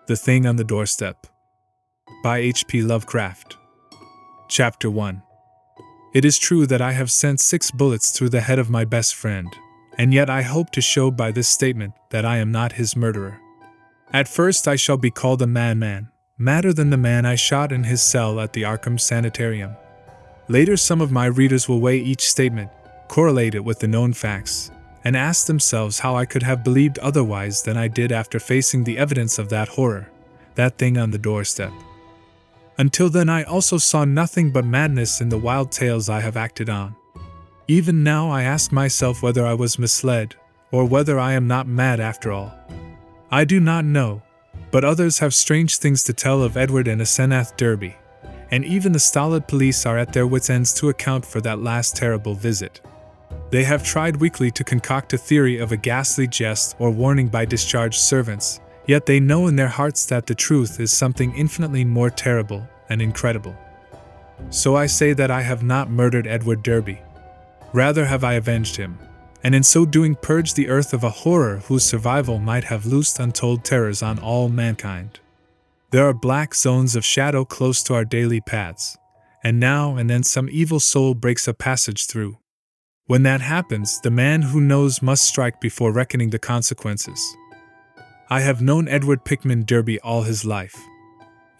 The Thing on the Doorstep by H.P. Lovecraft. Chapter 1. It is true that I have sent 6 bullets through the head of my best friend, and yet I hope to show by this statement that I am not his murderer. At first I shall be called a madman, madder than the man I shot in his cell at the Arkham Sanitarium. Later some of my readers will weigh each statement, correlate it with the known facts, and ask themselves how I could have believed otherwise than I did after facing the evidence of that horror, that thing on the doorstep. Until then I also saw nothing but madness in the wild tales I have acted on. Even now I ask myself whether I was misled, or whether I am not mad after all. I do not know, but others have strange things to tell of Edward and Asenath Derby, and even the stolid police are at their wits' ends to account for that last terrible visit. They have tried weakly to concoct a theory of a ghastly jest or warning by discharged servants, yet they know in their hearts that the truth is something infinitely more terrible and incredible. So I say that I have not murdered Edward Derby. Rather have I avenged him, and in so doing purged the earth of a horror whose survival might have loosed untold terrors on all mankind. There are black zones of shadow close to our daily paths, and now and then some evil soul breaks a passage through. When that happens, the man who knows must strike before reckoning the consequences. I have known Edward Pickman Derby all his life.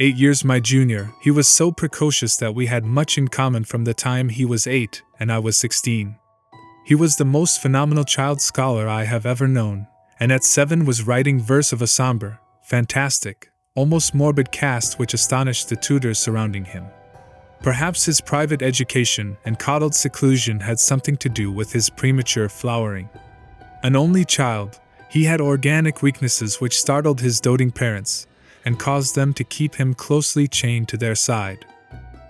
8 years my junior, he was so precocious that we had much in common from the time he was 8 and I was 16. He was the most phenomenal child scholar I have ever known, and at 7 was writing verse of a somber, fantastic, almost morbid cast which astonished the tutors surrounding him. Perhaps his private education and coddled seclusion had something to do with his premature flowering. An only child, he had organic weaknesses which startled his doting parents and caused them to keep him closely chained to their side.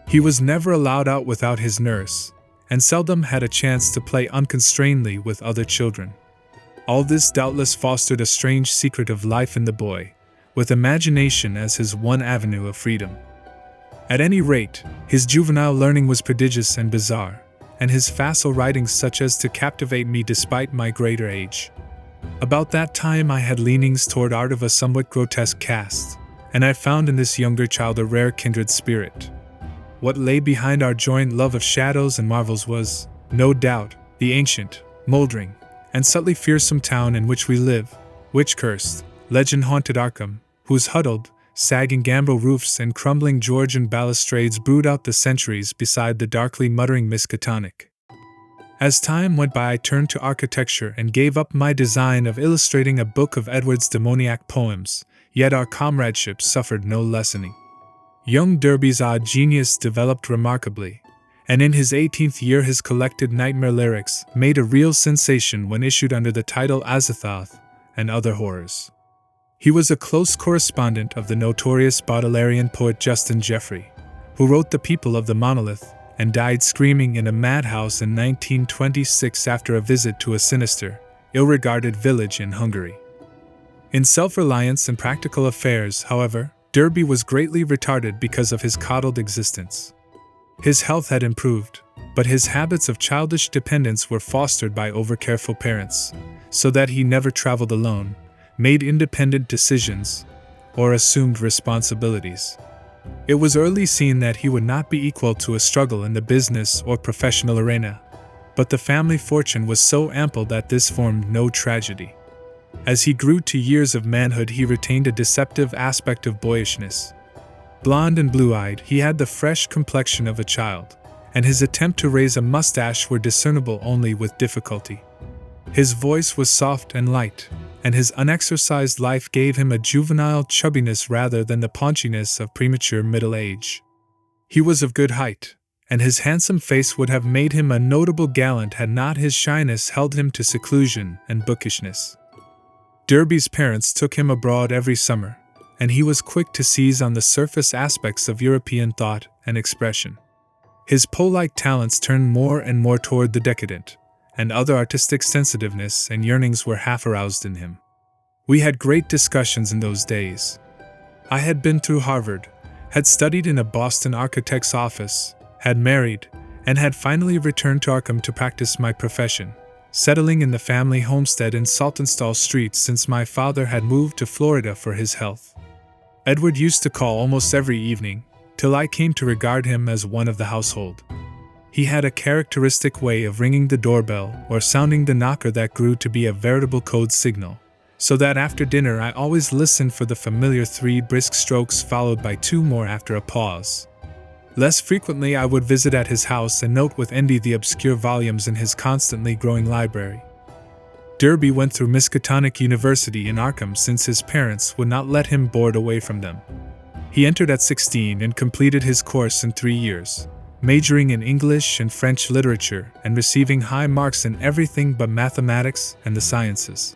He was never allowed out without his nurse, and seldom had a chance to play unconstrainedly with other children. All this doubtless fostered a strange secret of life in the boy, with imagination as his one avenue of freedom. At any rate, his juvenile learning was prodigious and bizarre, and his facile writings such as to captivate me despite my greater age. About that time I had leanings toward art of a somewhat grotesque cast, and I found in this younger child a rare kindred spirit. What lay behind our joint love of shadows and marvels was, no doubt, the ancient, moldering, and subtly fearsome town in which we live, witch-cursed, legend-haunted Arkham, whose huddled, sagging gambrel roofs and crumbling Georgian balustrades brood out the centuries beside the darkly muttering Miskatonic. As time went by I turned to architecture and gave up my design of illustrating a book of Edward's demoniac poems, yet our comradeship suffered no lessening. Young Derby's odd genius developed remarkably, and in his 18th year his collected nightmare lyrics made a real sensation when issued under the title Asenath and Other Horrors. He was a close correspondent of the notorious Baudelairian poet Justin Jeffrey, who wrote The People of the Monolith and died screaming in a madhouse in 1926 after a visit to a sinister, ill-regarded village in Hungary. In self-reliance and practical affairs, however, Derby was greatly retarded because of his coddled existence. His health had improved, but his habits of childish dependence were fostered by over-careful parents, so that he never traveled alone, made independent decisions, or assumed responsibilities. It was early seen that he would not be equal to a struggle in the business or professional arena, but the family fortune was so ample that this formed no tragedy. As he grew to years of manhood he retained a deceptive aspect of boyishness. Blond and blue-eyed, he had the fresh complexion of a child, and his attempt to raise a mustache were discernible only with difficulty. His voice was soft and light, and his unexercised life gave him a juvenile chubbiness rather than the paunchiness of premature middle age. He was of good height, and his handsome face would have made him a notable gallant had not his shyness held him to seclusion and bookishness. Derby's parents took him abroad every summer, and he was quick to seize on the surface aspects of European thought and expression. His Poe-like talents turned more and more toward the decadent, and other artistic sensitiveness and yearnings were half aroused in him. We had great discussions in those days. I had been through Harvard, had studied in a Boston architect's office, had married, and had finally returned to Arkham to practice my profession, settling in the family homestead in Saltonstall Street since my father had moved to Florida for his health. Edward used to call almost every evening, till I came to regard him as one of the household. He had a characteristic way of ringing the doorbell or sounding the knocker that grew to be a veritable code signal, so that after dinner I always listened for the familiar 3 brisk strokes followed by 2 more after a pause. Less frequently I would visit at his house and note with envy the obscure volumes in his constantly growing library. Derby went through Miskatonic University in Arkham since his parents would not let him board away from them. He entered at 16 and completed his course in 3 years, majoring in English and French literature and receiving high marks in everything but mathematics and the sciences.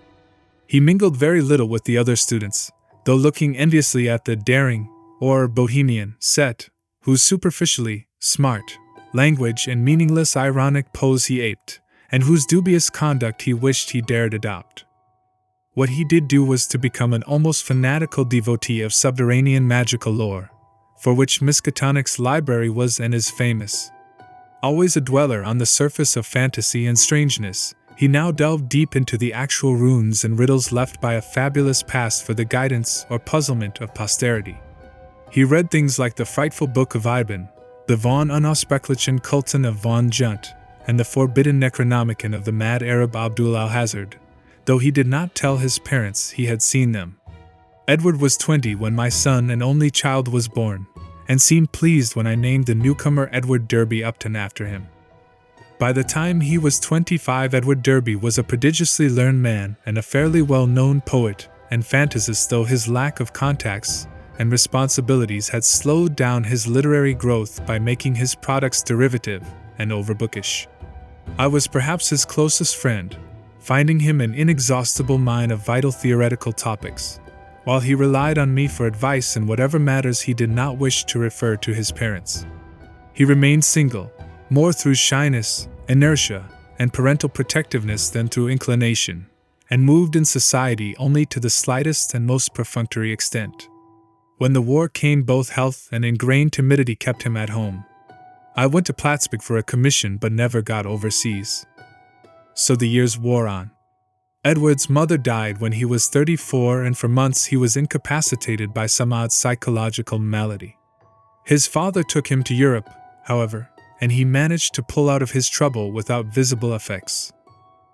He mingled very little with the other students, though looking enviously at the daring, or bohemian, set, whose superficially smart language and meaningless ironic pose he aped, and whose dubious conduct he wished he dared adopt. What he did do was to become an almost fanatical devotee of subterranean magical lore, for which Miskatonic's library was and is famous. Always a dweller on the surface of fantasy and strangeness, he now delved deep into the actual runes and riddles left by a fabulous past for the guidance or puzzlement of posterity. He read things like the frightful Book of Ibn, the von Unaussprechlichen Kulten of von Junt, and the forbidden Necronomicon of the mad Arab Abdul Alhazard, though he did not tell his parents he had seen them. Edward was 20 when my son and only child was born, and seemed pleased when I named the newcomer Edward Derby Upton after him. By the time he was 25, Edward Derby was a prodigiously learned man and a fairly well-known poet and fantasist, though his lack of contacts and responsibilities had slowed down his literary growth by making his products derivative and overbookish. I was perhaps his closest friend, finding him an inexhaustible mine of vital theoretical topics, while he relied on me for advice in whatever matters he did not wish to refer to his parents. He remained single, more through shyness, inertia, and parental protectiveness than through inclination, and moved in society only to the slightest and most perfunctory extent. When the war came, both health and ingrained timidity kept him at home. I went to Plattsburgh for a commission but never got overseas. So the years wore on. Edward's mother died when he was 34, and for months he was incapacitated by some odd psychological malady. His father took him to Europe, however, and he managed to pull out of his trouble without visible effects.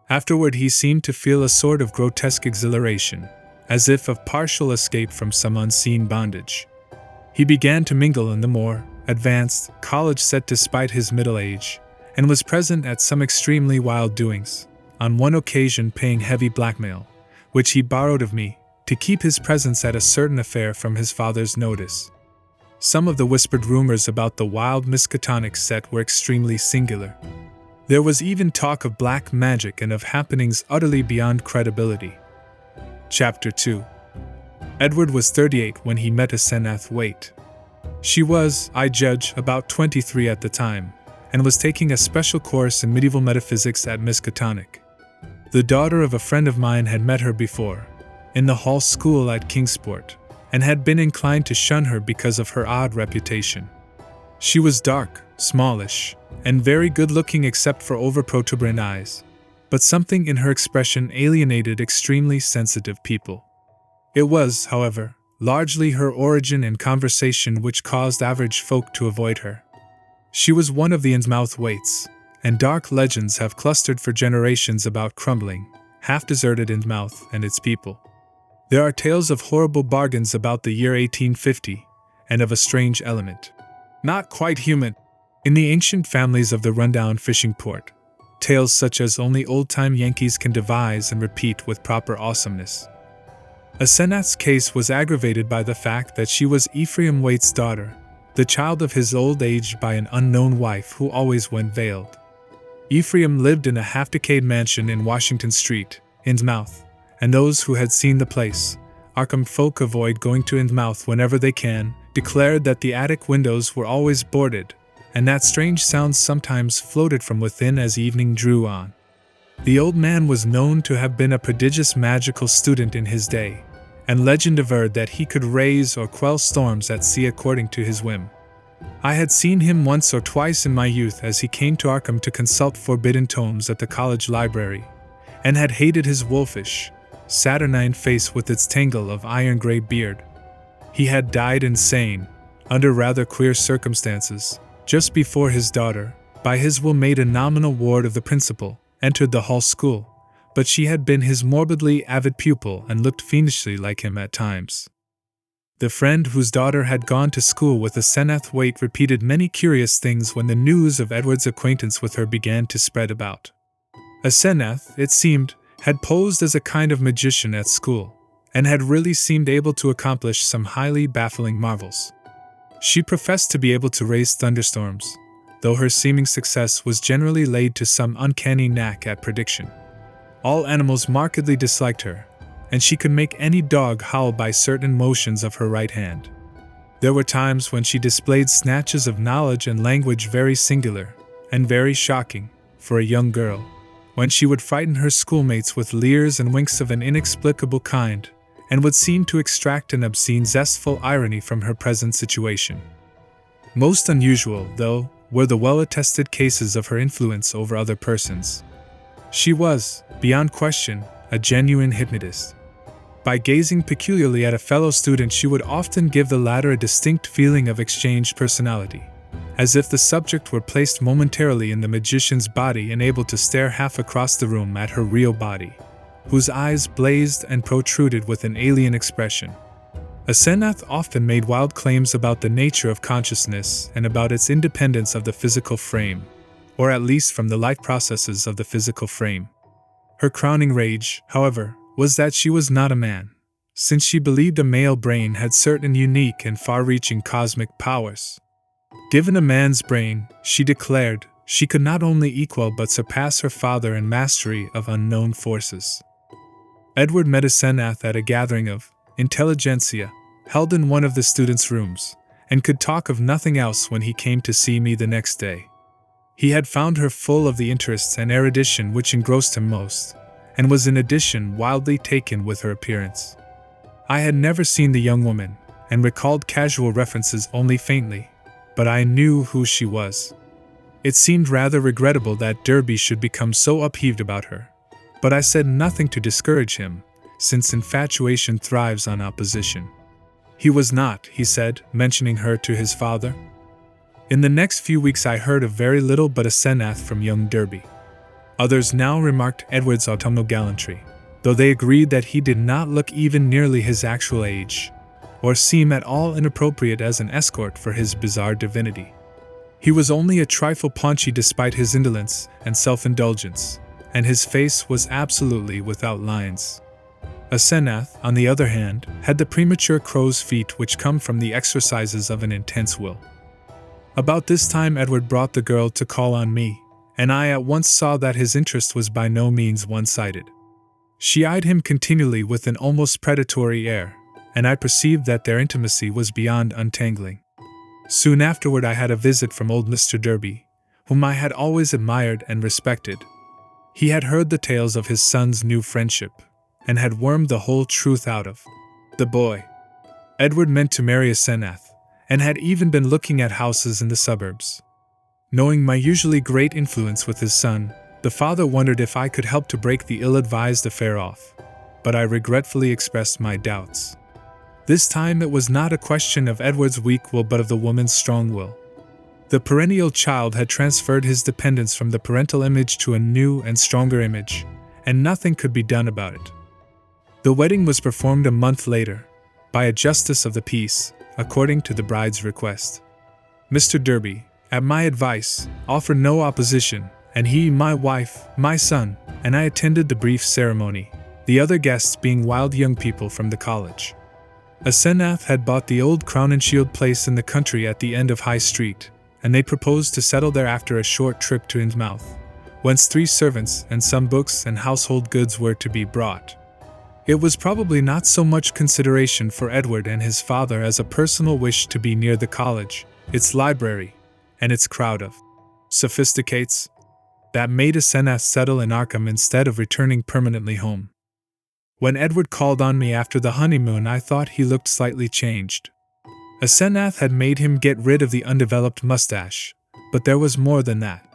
Afterward he seemed to feel a sort of grotesque exhilaration, as if of partial escape from some unseen bondage. He began to mingle in the more advanced college set despite his middle age, and was present at some extremely wild doings, on one occasion paying heavy blackmail, which he borrowed of me, to keep his presence at a certain affair from his father's notice. Some of the whispered rumors about the wild Miskatonic set were extremely singular. There was even talk of black magic and of happenings utterly beyond credibility. Chapter 2. Edward was 38 when he met Asenath Waite. She was, I judge, about 23 at the time, and was taking a special course in medieval metaphysics at Miskatonic. The daughter of a friend of mine had met her before, in the Hall School at Kingsport, and had been inclined to shun her because of her odd reputation. She was dark, smallish, and very good-looking except for over-protuberant eyes, but something in her expression alienated extremely sensitive people. It was, however, largely her origin and conversation which caused average folk to avoid her. She was one of the Asenath Waites, and dark legends have clustered for generations about crumbling, half-deserted Asenath and its people. There are tales of horrible bargains about the year 1850, and of a strange element, not quite human, in the ancient families of the rundown fishing port. Tales such as only old-time Yankees can devise and repeat with proper awesomeness. Asenath's case was aggravated by the fact that she was Ephraim Waite's daughter, the child of his old age by an unknown wife who always went veiled. Ephraim lived in a half-decayed mansion in Washington Street, Asenath, and those who had seen the place, Arkham folk avoid going to Asenath whenever they can, declared that the attic windows were always boarded, and that strange sounds sometimes floated from within as evening drew on. The old man was known to have been a prodigious magical student in his day, and legend averred that he could raise or quell storms at sea according to his whim. I had seen him once or twice in my youth as he came to Arkham to consult forbidden tomes at the college library, and had hated his wolfish, saturnine face with its tangle of iron-gray beard. He had died insane, under rather queer circumstances, just before his daughter, by his will made a nominal ward of the principal, entered the Hall School, but she had been his morbidly avid pupil and looked fiendishly like him at times. The friend whose daughter had gone to school with Asenath Waite repeated many curious things when the news of Edward's acquaintance with her began to spread about. Asenath, it seemed, had posed as a kind of magician at school, and had really seemed able to accomplish some highly baffling marvels. She professed to be able to raise thunderstorms, though her seeming success was generally laid to some uncanny knack at prediction. All animals markedly disliked her, and she could make any dog howl by certain motions of her right hand. There were times when she displayed snatches of knowledge and language very singular, and very shocking, for a young girl, when she would frighten her schoolmates with leers and winks of an inexplicable kind, and would seem to extract an obscene zestful irony from her present situation. Most unusual, though, were the well-attested cases of her influence over other persons. She was, beyond question, a genuine hypnotist. By gazing peculiarly at a fellow student, she would often give the latter a distinct feeling of exchanged personality, as if the subject were placed momentarily in the magician's body and able to stare half across the room at her real body, whose eyes blazed and protruded with an alien expression. Asenath often made wild claims about the nature of consciousness and about its independence of the physical frame, or at least from the life processes of the physical frame. Her crowning rage, however, was that she was not a man, since she believed a male brain had certain unique and far-reaching cosmic powers. Given a man's brain, she declared, she could not only equal but surpass her father in mastery of unknown forces. Edward met Asenath at a gathering of intelligentsia held in one of the students' rooms, and could talk of nothing else when he came to see me the next day. He had found her full of the interests and erudition which engrossed him most, and was in addition wildly taken with her appearance. I had never seen the young woman, and recalled casual references only faintly, but I knew who she was. It seemed rather regrettable that Derby should become so upheaved about her, but I said nothing to discourage him, since infatuation thrives on opposition. He was not, he said, mentioning her to his father. In the next few weeks I heard of very little but Asenath from young Derby. Others now remarked Edward's autumnal gallantry, though they agreed that he did not look even nearly his actual age, or seem at all inappropriate as an escort for his bizarre divinity. He was only a trifle paunchy despite his indolence and self-indulgence, and his face was absolutely without lines. Asenath, on the other hand, had the premature crow's feet which come from the exercises of an intense will. About this time Edward brought the girl to call on me, and I at once saw that his interest was by no means one-sided. She eyed him continually with an almost predatory air, and I perceived that their intimacy was beyond untangling. Soon afterward I had a visit from old Mr. Derby, whom I had always admired and respected. He had heard the tales of his son's new friendship, and had wormed the whole truth out of the boy. Edward meant to marry Asenath, and had even been looking at houses in the suburbs. Knowing my usually great influence with his son, the father wondered if I could help to break the ill-advised affair off, but I regretfully expressed my doubts. This time it was not a question of Edward's weak will but of the woman's strong will. The perennial child had transferred his dependence from the parental image to a new and stronger image, and nothing could be done about it. The wedding was performed a month later, by a justice of the peace, according to the bride's request. Mr. Derby, at my advice, offered no opposition, and he, my wife, my son, and I attended the brief ceremony, the other guests being wild young people from the college. Asenath had bought the old Crown and Shield place in the country at the end of High Street, and they proposed to settle there after a short trip to Innsmouth, whence 3 servants and some books and household goods were to be brought. It was probably not so much consideration for Edward and his father as a personal wish to be near the college, its library, and its crowd of sophisticates that made Asenath settle in Arkham instead of returning permanently home. When Edward called on me after the honeymoon, I thought he looked slightly changed. Asenath had made him get rid of the undeveloped mustache, but there was more than that.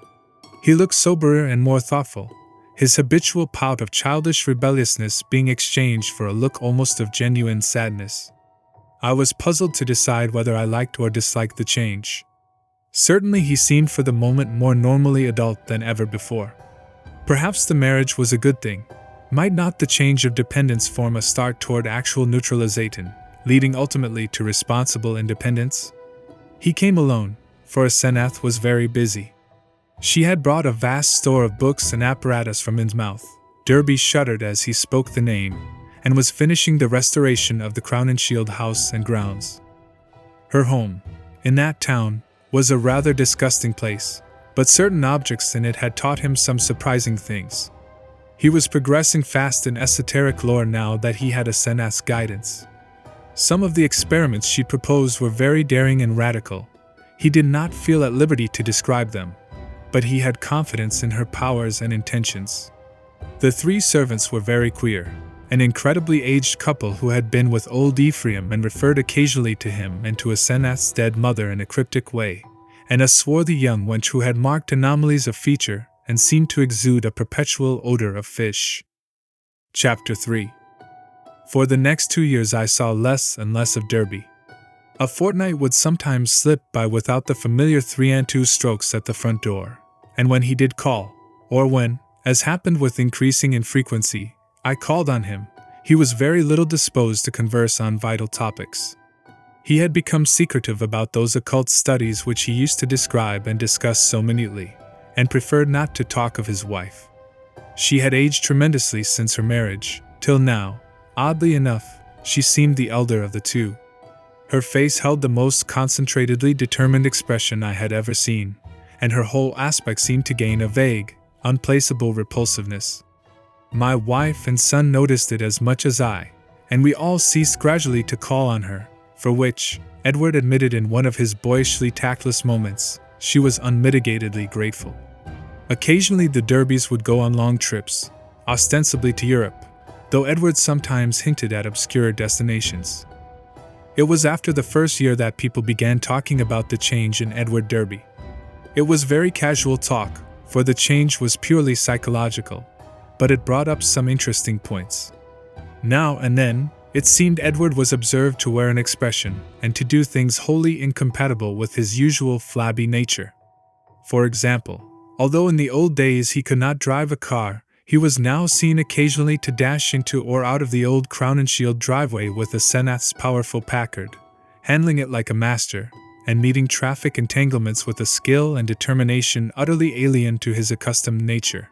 He looked soberer and more thoughtful, his habitual pout of childish rebelliousness being exchanged for a look almost of genuine sadness. I was puzzled to decide whether I liked or disliked the change. Certainly he seemed for the moment more normally adult than ever before. Perhaps the marriage was a good thing. Might not the change of dependence form a start toward actual neutralization, leading ultimately to responsible independence? He came alone, for Asenath was very busy. She had brought a vast store of books and apparatus from Innsmouth. Derby shuddered as he spoke the name, and was finishing the restoration of the Crown and Shield house and grounds. Her home, in that town, was a rather disgusting place, but certain objects in it had taught him some surprising things. He was progressing fast in esoteric lore now that he had Asenath's guidance. Some of the experiments she proposed were very daring and radical. He did not feel at liberty to describe them, but he had confidence in her powers and intentions. The 3 servants were very queer. An incredibly aged couple who had been with old Ephraim and referred occasionally to him and to Asenath's dead mother in a cryptic way, and a swarthy young wench who had marked anomalies of feature and seemed to exude a perpetual odor of fish. Chapter 3. For the next 2 years I saw less and less of Derby. A fortnight would sometimes slip by without the familiar 3-2 strokes at the front door, and when he did call, or when, as happened with increasing infrequency, I called on him, he was very little disposed to converse on vital topics. He had become secretive about those occult studies which he used to describe and discuss so minutely, and preferred not to talk of his wife. She had aged tremendously since her marriage, till now, oddly enough, she seemed the elder of the two. Her face held the most concentratedly determined expression I had ever seen, and her whole aspect seemed to gain a vague, unplaceable repulsiveness. My wife and son noticed it as much as I, and we all ceased gradually to call on her, for which, Edward admitted in one of his boyishly tactless moments, she was unmitigatedly grateful. Occasionally the Derbys would go on long trips, ostensibly to Europe, though Edward sometimes hinted at obscure destinations. It was after the first year that people began talking about the change in Edward Derby. It was very casual talk, for the change was purely psychological, but it brought up some interesting points. Now and then, it seemed Edward was observed to wear an expression and to do things wholly incompatible with his usual flabby nature. For example, although in the old days he could not drive a car, he was now seen occasionally to dash into or out of the old Crown and Shield driveway with Asenath's powerful Packard, handling it like a master, and meeting traffic entanglements with a skill and determination utterly alien to his accustomed nature.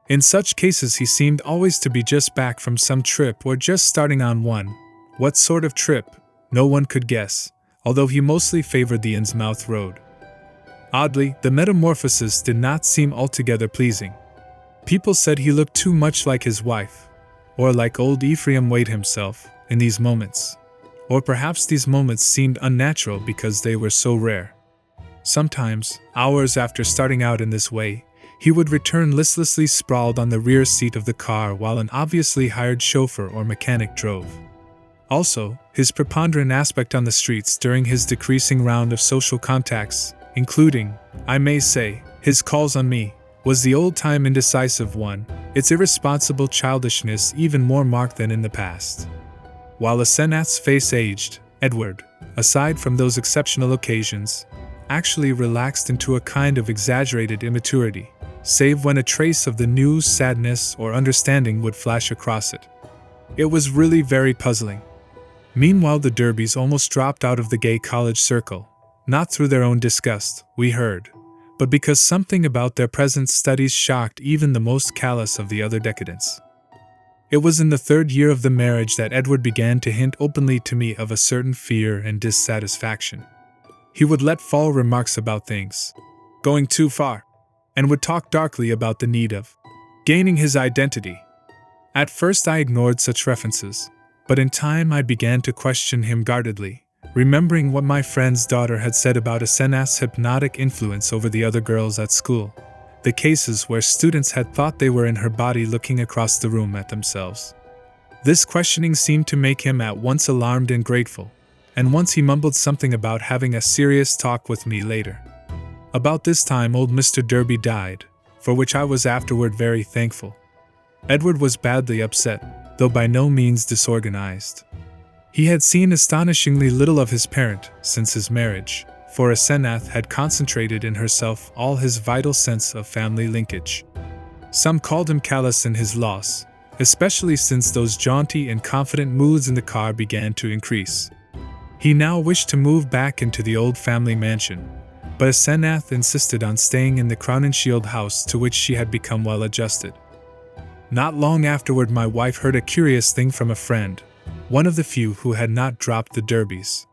In such cases he seemed always to be just back from some trip or just starting on one. What sort of trip? No one could guess, although he mostly favored the Innsmouth road. Oddly, the metamorphosis did not seem altogether pleasing. People said he looked too much like his wife, or like old Ephraim Waite himself, in these moments. Or perhaps these moments seemed unnatural because they were so rare. Sometimes, hours after starting out in this way, he would return listlessly sprawled on the rear seat of the car while an obviously hired chauffeur or mechanic drove. Also, his preponderant aspect on the streets during his decreasing round of social contacts, including, I may say, his calls on me, was the old-time indecisive one, its irresponsible childishness even more marked than in the past. While Asenath's face aged, Edward, aside from those exceptional occasions, actually relaxed into a kind of exaggerated immaturity, save when a trace of the new sadness or understanding would flash across it. It was really very puzzling. Meanwhile the Derbys almost dropped out of the gay college circle, not through their own disgust, we heard, but because something about their present studies shocked even the most callous of the other decadents. It was in the 3rd year of the marriage that Edward began to hint openly to me of a certain fear and dissatisfaction. He would let fall remarks about things going too far, and would talk darkly about the need of gaining his identity. At first I ignored such references, but in time I began to question him guardedly, remembering what my friend's daughter had said about Asenath's hypnotic influence over the other girls at school, the cases where students had thought they were in her body looking across the room at themselves. This questioning seemed to make him at once alarmed and grateful, and once he mumbled something about having a serious talk with me later. About this time old Mr. Derby died, for which I was afterward very thankful. Edward was badly upset, though by no means disorganized. He had seen astonishingly little of his parent since his marriage, for Asenath had concentrated in herself all his vital sense of family linkage. Some called him callous in his loss, especially since those jaunty and confident moods in the car began to increase. He now wished to move back into the old family mansion, but Asenath insisted on staying in the Crown and Shield house to which she had become well adjusted. Not long afterward, my wife heard a curious thing from a friend, one of the few who had not dropped the derbies.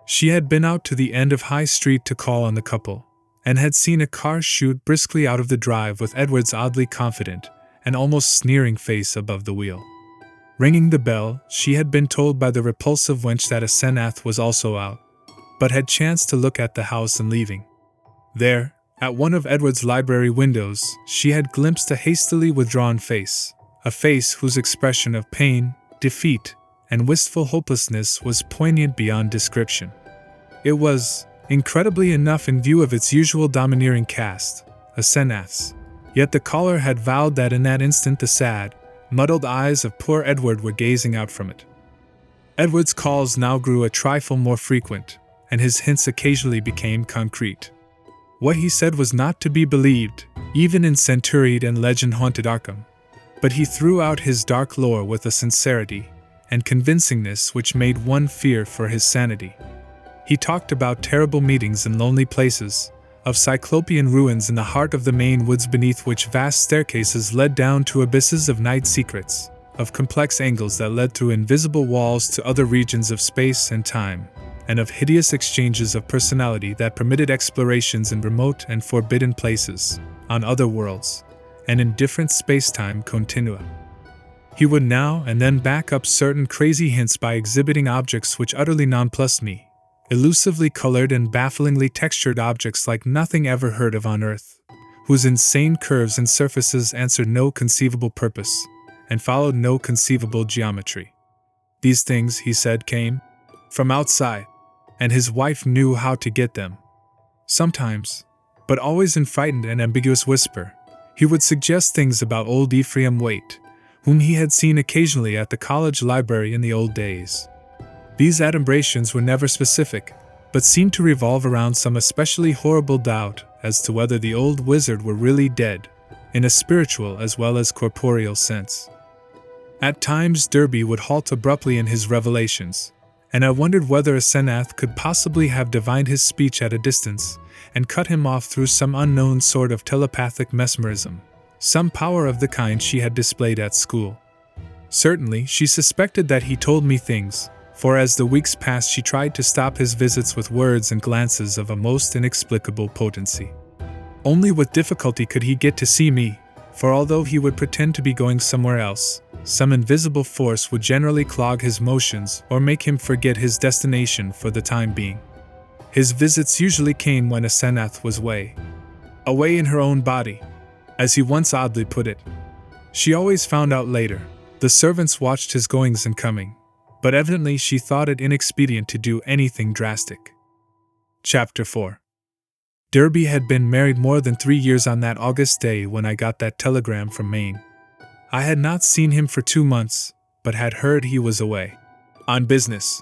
She had been out to the end of High Street to call on the couple, and had seen a car shoot briskly out of the drive with Edward's oddly confident and almost sneering face above the wheel. Ringing the bell, she had been told by the repulsive wench that Asenath was also out, but had chanced to look at the house and leaving. There, at one of Edward's library windows, she had glimpsed a hastily withdrawn face, a face whose expression of pain, defeat, and wistful hopelessness was poignant beyond description. It was, incredibly enough in view of its usual domineering cast, Asenath's, yet the caller had vowed that in that instant the sad, muddled eyes of poor Edward were gazing out from it. Edward's calls now grew a trifle more frequent, and his hints occasionally became concrete. What he said was not to be believed, even in centuried and legend-haunted Arkham, but he threw out his dark lore with a sincerity and convincingness which made one fear for his sanity. He talked about terrible meetings in lonely places, of cyclopean ruins in the heart of the Maine woods beneath which vast staircases led down to abysses of night secrets, of complex angles that led through invisible walls to other regions of space and time, and of hideous exchanges of personality that permitted explorations in remote and forbidden places, on other worlds, and in different space-time continua. He would now and then back up certain crazy hints by exhibiting objects which utterly nonplussed me, elusively colored and bafflingly textured objects like nothing ever heard of on Earth, whose insane curves and surfaces answered no conceivable purpose, and followed no conceivable geometry. These things, he said, came from outside, and his wife knew how to get them. Sometimes, but always in frightened and ambiguous whisper, he would suggest things about old Ephraim Waite, whom he had seen occasionally at the college library in the old days. These adumbrations were never specific, but seemed to revolve around some especially horrible doubt as to whether the old wizard were really dead, in a spiritual as well as corporeal sense. At times Derby would halt abruptly in his revelations, and I wondered whether Asenath could possibly have divined his speech at a distance, and cut him off through some unknown sort of telepathic mesmerism, some power of the kind she had displayed at school. Certainly, she suspected that he told me things, for as the weeks passed she tried to stop his visits with words and glances of a most inexplicable potency. Only with difficulty could he get to see me, for although he would pretend to be going somewhere else, some invisible force would generally clog his motions or make him forget his destination for the time being. His visits usually came when Asenath was away in her own body, as he once oddly put it. She always found out later. The servants watched his goings and coming, but evidently she thought it inexpedient to do anything drastic. Chapter 4. Derby had been married more than 3 years on that August day when I got that telegram from Maine. I had not seen him for 2 months, but had heard he was away on business.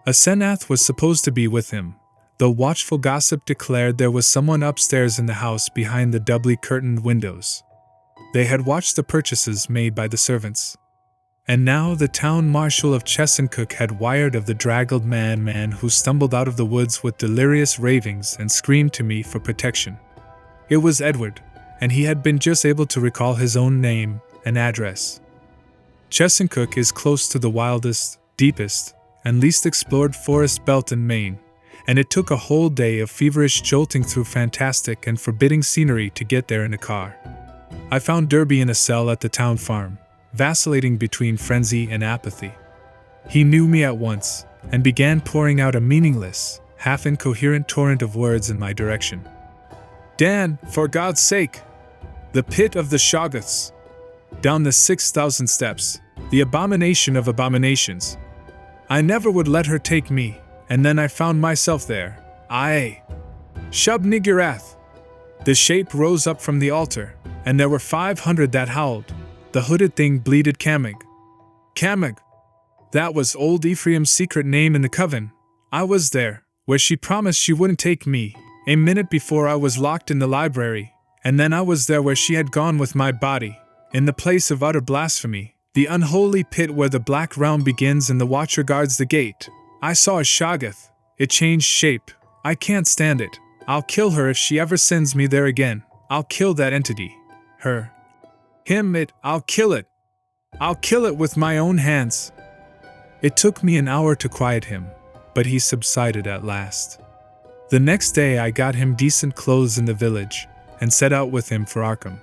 Asenath was supposed to be with him, though watchful gossip declared there was someone upstairs in the house behind the doubly curtained windows. They had watched the purchases made by the servants. And now the town marshal of Chesuncook had wired of the draggled man who stumbled out of the woods with delirious ravings and screamed to me for protection. It was Edward, and he had been just able to recall his own name and address. Chesuncook is close to the wildest, deepest, and least explored forest belt in Maine, and it took a whole day of feverish jolting through fantastic and forbidding scenery to get there in a car. I found Derby in a cell at the town farm, vacillating between frenzy and apathy. He knew me at once, and began pouring out a meaningless, half-incoherent torrent of words in my direction. "Dan, for God's sake! The pit of the Shoggoths! Down the 6,000 steps, the abomination of abominations! I never would let her take me, and then I found myself there. Aye! Shub Nigurath!" The shape rose up from the altar, and there were 500 that howled. The hooded thing bleated Camig. Camig! That was old Ephraim's secret name in the coven. I was there, where she promised she wouldn't take me, a minute before I was locked in the library, and then I was there where she had gone with my body, in the place of utter blasphemy, the unholy pit where the black realm begins and the watcher guards the gate. I saw a Shoggoth. It changed shape. I can't stand it. I'll kill her if she ever sends me there again. I'll kill that entity. Her. Him, it. I'll kill it. I'll kill it with my own hands. It took me an hour to quiet him, but he subsided at last. The next day I got him decent clothes in the village, and set out with him for Arkham.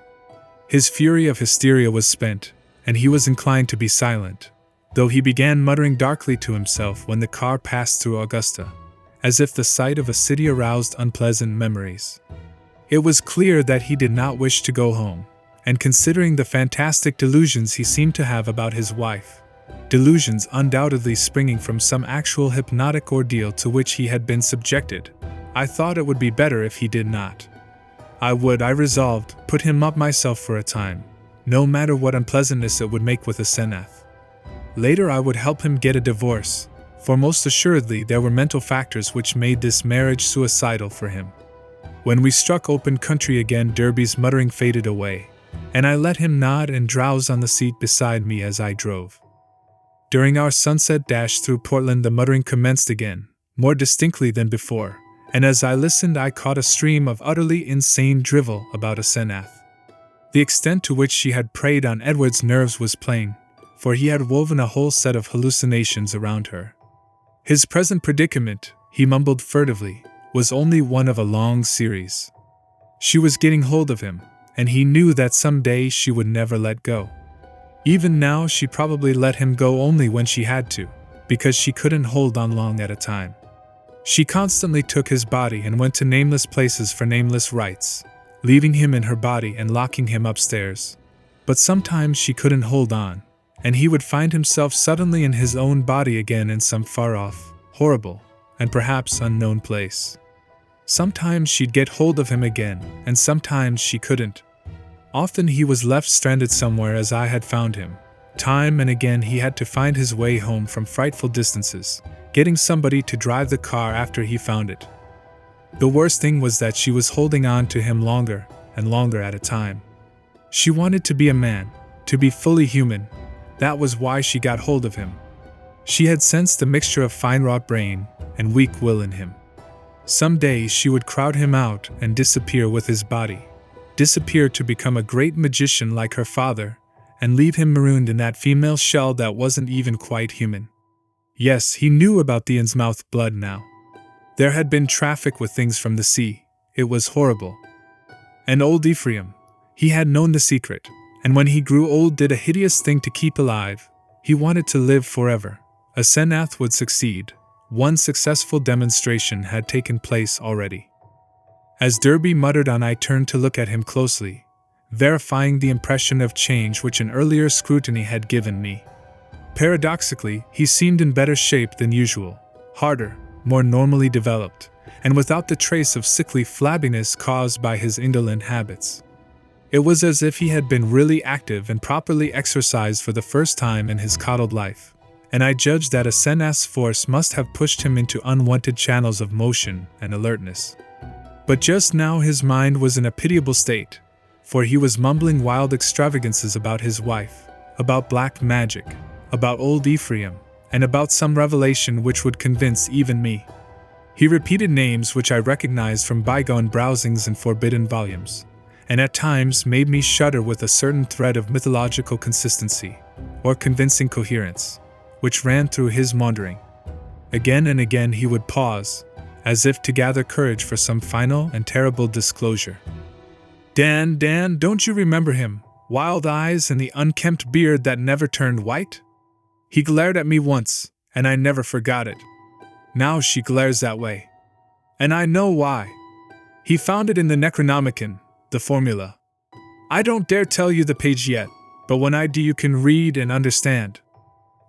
His fury of hysteria was spent, and he was inclined to be silent, though he began muttering darkly to himself when the car passed through Augusta, as if the sight of a city aroused unpleasant memories. It was clear that he did not wish to go home, and considering the fantastic delusions he seemed to have about his wife, delusions undoubtedly springing from some actual hypnotic ordeal to which he had been subjected, I thought it would be better if he did not. I resolved, put him up myself for a time, no matter what unpleasantness it would make with Asenath. Later I would help him get a divorce, for most assuredly there were mental factors which made this marriage suicidal for him. When we struck open country again, Derby's muttering faded away, and I let him nod and drowse on the seat beside me as I drove. During our sunset dash through Portland the muttering commenced again, more distinctly than before, and as I listened I caught a stream of utterly insane drivel about Asenath. The extent to which she had preyed on Edward's nerves was plain, for he had woven a whole set of hallucinations around her. His present predicament, he mumbled furtively, was only one of a long series. She was getting hold of him, and he knew that some day she would never let go. Even now she probably let him go only when she had to, because she couldn't hold on long at a time. She constantly took his body and went to nameless places for nameless rites, leaving him in her body and locking him upstairs. But sometimes she couldn't hold on, and he would find himself suddenly in his own body again in some far-off, horrible, and perhaps unknown place. Sometimes she'd get hold of him again, and sometimes she couldn't. Often he was left stranded somewhere as I had found him. Time and again he had to find his way home from frightful distances, getting somebody to drive the car after he found it. The worst thing was that she was holding on to him longer and longer at a time. She wanted to be a man, to be fully human. That was why she got hold of him. She had sensed a mixture of fine-wrought brain and weak will in him. Some days she would crowd him out and disappear with his body, disappear to become a great magician like her father, and leave him marooned in that female shell that wasn't even quite human. Yes, he knew about the Innsmouth blood now. There had been traffic with things from the sea. It was horrible. And old Ephraim, he had known the secret, and when he grew old did a hideous thing to keep alive. He wanted to live forever. Asenath would succeed. One successful demonstration had taken place already. As Derby muttered on, I turned to look at him closely, verifying the impression of change which an earlier scrutiny had given me. Paradoxically, he seemed in better shape than usual, harder, more normally developed, and without the trace of sickly flabbiness caused by his indolent habits. It was as if he had been really active and properly exercised for the first time in his coddled life, and I judged that Asenath's force must have pushed him into unwanted channels of motion and alertness. But just now his mind was in a pitiable state, for he was mumbling wild extravagances about his wife, about black magic, about old Ephraim, and about some revelation which would convince even me. He repeated names which I recognized from bygone browsings in forbidden volumes, and at times made me shudder with a certain thread of mythological consistency, or convincing coherence, which ran through his maundering. Again and again he would pause, as if to gather courage for some final and terrible disclosure. Dan, don't you remember him? Wild eyes and the unkempt beard that never turned white? He glared at me once, and I never forgot it. Now she glares that way. And I know why. He found it in the Necronomicon, the formula. I don't dare tell you the page yet, but when I do you can read and understand.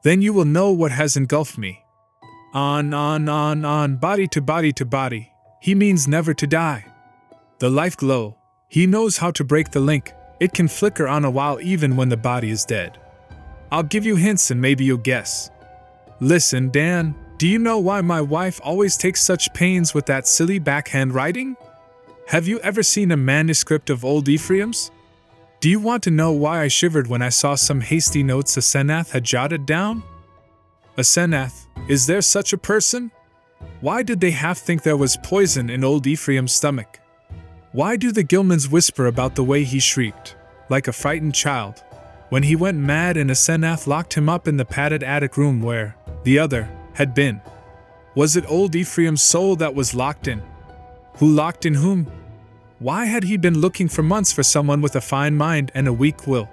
Then you will know what has engulfed me. On, body to body to body. He means never to die. The life glow. He knows how to break the link. It can flicker on a while even when the body is dead. I'll give you hints and maybe you'll guess. Listen, Dan, do you know why my wife always takes such pains with that silly backhand writing? Have you ever seen a manuscript of old Ephraim's? Do you want to know why I shivered when I saw some hasty notes Asenath had jotted down? Asenath, is there such a person? Why did they half think there was poison in old Ephraim's stomach? Why do the Gilmans whisper about the way he shrieked, like a frightened child, when he went mad and Asenath locked him up in the padded attic room where the other had been? Was it old Ephraim's soul that was locked in? Who locked in whom? Why had he been looking for months for someone with a fine mind and a weak will?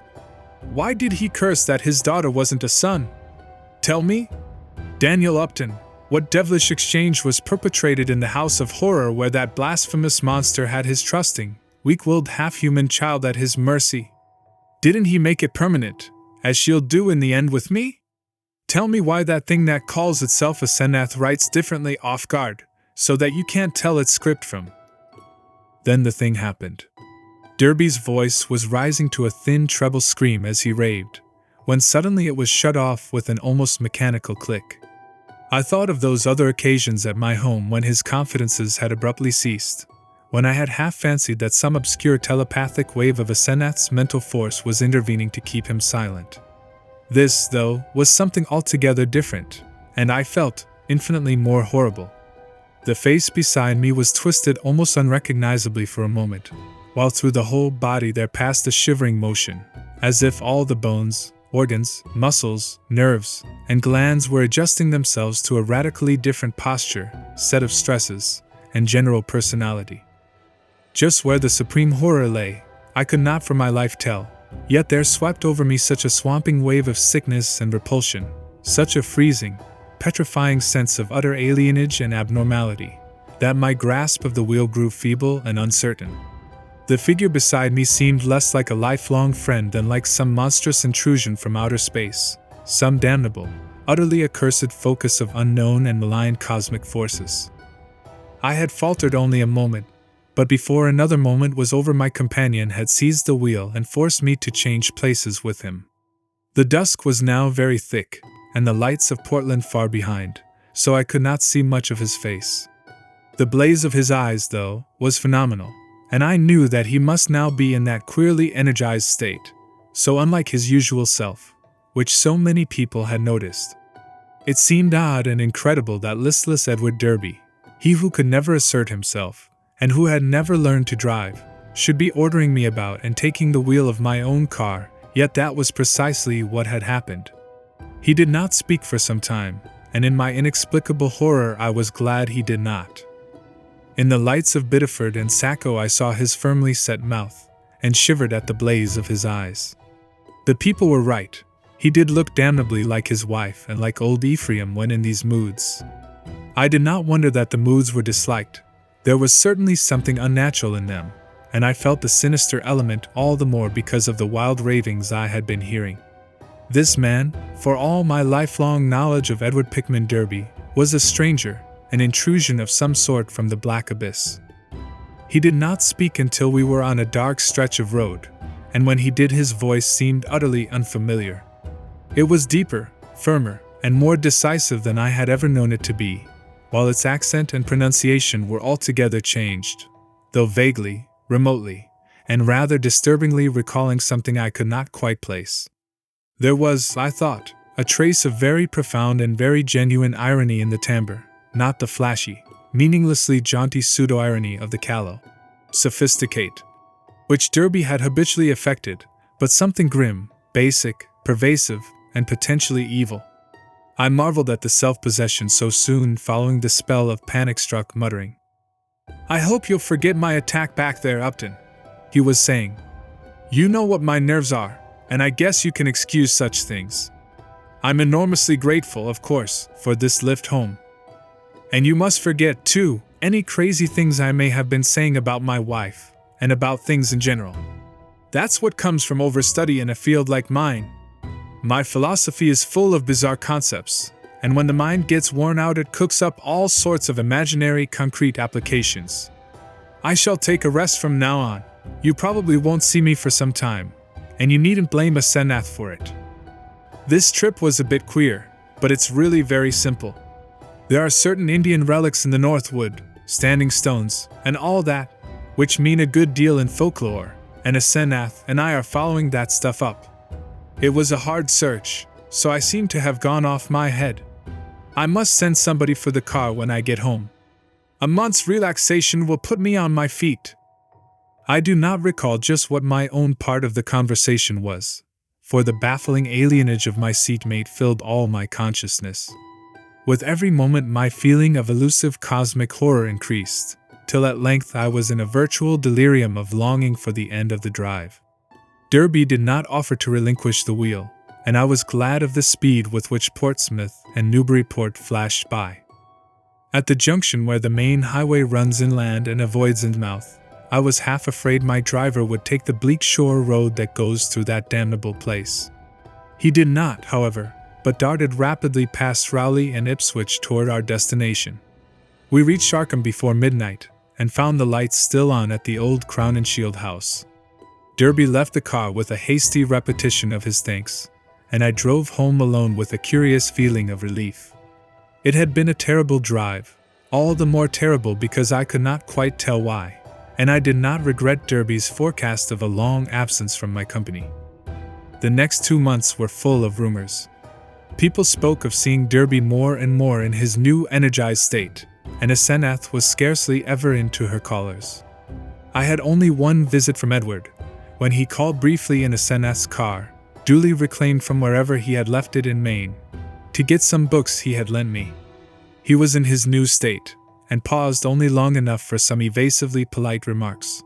Why did he curse that his daughter wasn't a son? Tell me? Daniel Upton, what devilish exchange was perpetrated in the house of horror where that blasphemous monster had his trusting, weak-willed half-human child at his mercy? Didn't he make it permanent, as she'll do in the end with me? Tell me why that thing that calls itself Asenath writes differently off guard, so that you can't tell its script from. Then the thing happened. Derby's voice was rising to a thin treble scream as he raved, when suddenly it was shut off with an almost mechanical click. I thought of those other occasions at my home when his confidences had abruptly ceased, when I had half fancied that some obscure telepathic wave of Asenath's mental force was intervening to keep him silent. This, though, was something altogether different, and I felt infinitely more horrible. The face beside me was twisted almost unrecognizably for a moment, while through the whole body there passed a shivering motion, as if all the bones, organs, muscles, nerves, and glands were adjusting themselves to a radically different posture, set of stresses, and general personality. Just where the supreme horror lay, I could not for my life tell, yet there swept over me such a swamping wave of sickness and repulsion, such a freezing, petrifying sense of utter alienage and abnormality, that my grasp of the wheel grew feeble and uncertain. The figure beside me seemed less like a lifelong friend than like some monstrous intrusion from outer space, some damnable, utterly accursed focus of unknown and malign cosmic forces. I had faltered only a moment, but before another moment was over my companion had seized the wheel and forced me to change places with him. The dusk was now very thick, and the lights of Portland far behind, so I could not see much of his face. The blaze of his eyes, though, was phenomenal, and I knew that he must now be in that queerly energized state, so unlike his usual self, which so many people had noticed. It seemed odd and incredible that listless Edward Derby, he who could never assert himself, and who had never learned to drive, should be ordering me about and taking the wheel of my own car, yet that was precisely what had happened. He did not speak for some time, and in my inexplicable horror I was glad he did not. In the lights of Biddeford and Sacco I saw his firmly set mouth, and shivered at the blaze of his eyes. The people were right. He did look damnably like his wife and like old Ephraim when in these moods. I did not wonder that the moods were disliked. There was certainly something unnatural in them, and I felt the sinister element all the more because of the wild ravings I had been hearing. This man, for all my lifelong knowledge of Edward Pickman Derby, was a stranger, an intrusion of some sort from the black abyss. He did not speak until we were on a dark stretch of road, and when he did his voice seemed utterly unfamiliar. It was deeper, firmer, and more decisive than I had ever known it to be, while its accent and pronunciation were altogether changed, though vaguely, remotely, and rather disturbingly recalling something I could not quite place. There was, I thought, a trace of very profound and very genuine irony in the timbre, not the flashy, meaninglessly jaunty pseudo-irony of the callow, sophisticate, which Derby had habitually affected, but something grim, basic, pervasive, and potentially evil. I marveled at the self-possession so soon following the spell of panic-struck muttering. "I hope you'll forget my attack back there, Upton," he was saying. "You know what my nerves are, and I guess you can excuse such things. I'm enormously grateful, of course, for this lift home. And you must forget, too, any crazy things I may have been saying about my wife, and about things in general. That's what comes from overstudy in a field like mine. My philosophy is full of bizarre concepts, and when the mind gets worn out it cooks up all sorts of imaginary concrete applications. I shall take a rest from now on. You probably won't see me for some time, and you needn't blame Asenath for it. This trip was a bit queer, but it's really very simple. There are certain Indian relics in the Northwood, standing stones, and all that, which mean a good deal in folklore, and Asenath and I are following that stuff up. It was a hard search, so I seem to have gone off my head. I must send somebody for the car when I get home. A month's relaxation will put me on my feet. I do not recall just what my own part of the conversation was, for the baffling alienage of my seatmate filled all my consciousness. With every moment my feeling of elusive cosmic horror increased, till at length I was in a virtual delirium of longing for the end of the drive. Derby did not offer to relinquish the wheel, and I was glad of the speed with which Portsmouth and Newburyport flashed by. At the junction where the main highway runs inland and avoids Innsmouth, I was half afraid my driver would take the bleak shore road that goes through that damnable place. He did not, however, but darted rapidly past Rowley and Ipswich toward our destination. We reached Arkham before midnight, and found the lights still on at the old Crown and Shield house. Derby left the car with a hasty repetition of his thanks, and I drove home alone with a curious feeling of relief. It had been a terrible drive, all the more terrible because I could not quite tell why, and I did not regret Derby's forecast of a long absence from my company. The next 2 months were full of rumors. People spoke of seeing Derby more and more in his new energized state, and Asenath was scarcely ever into her callers. I had only one visit from Edward, when he called briefly in Asenath's car, duly reclaimed from wherever he had left it in Maine, to get some books he had lent me. He was in his new state, and paused only long enough for some evasively polite remarks.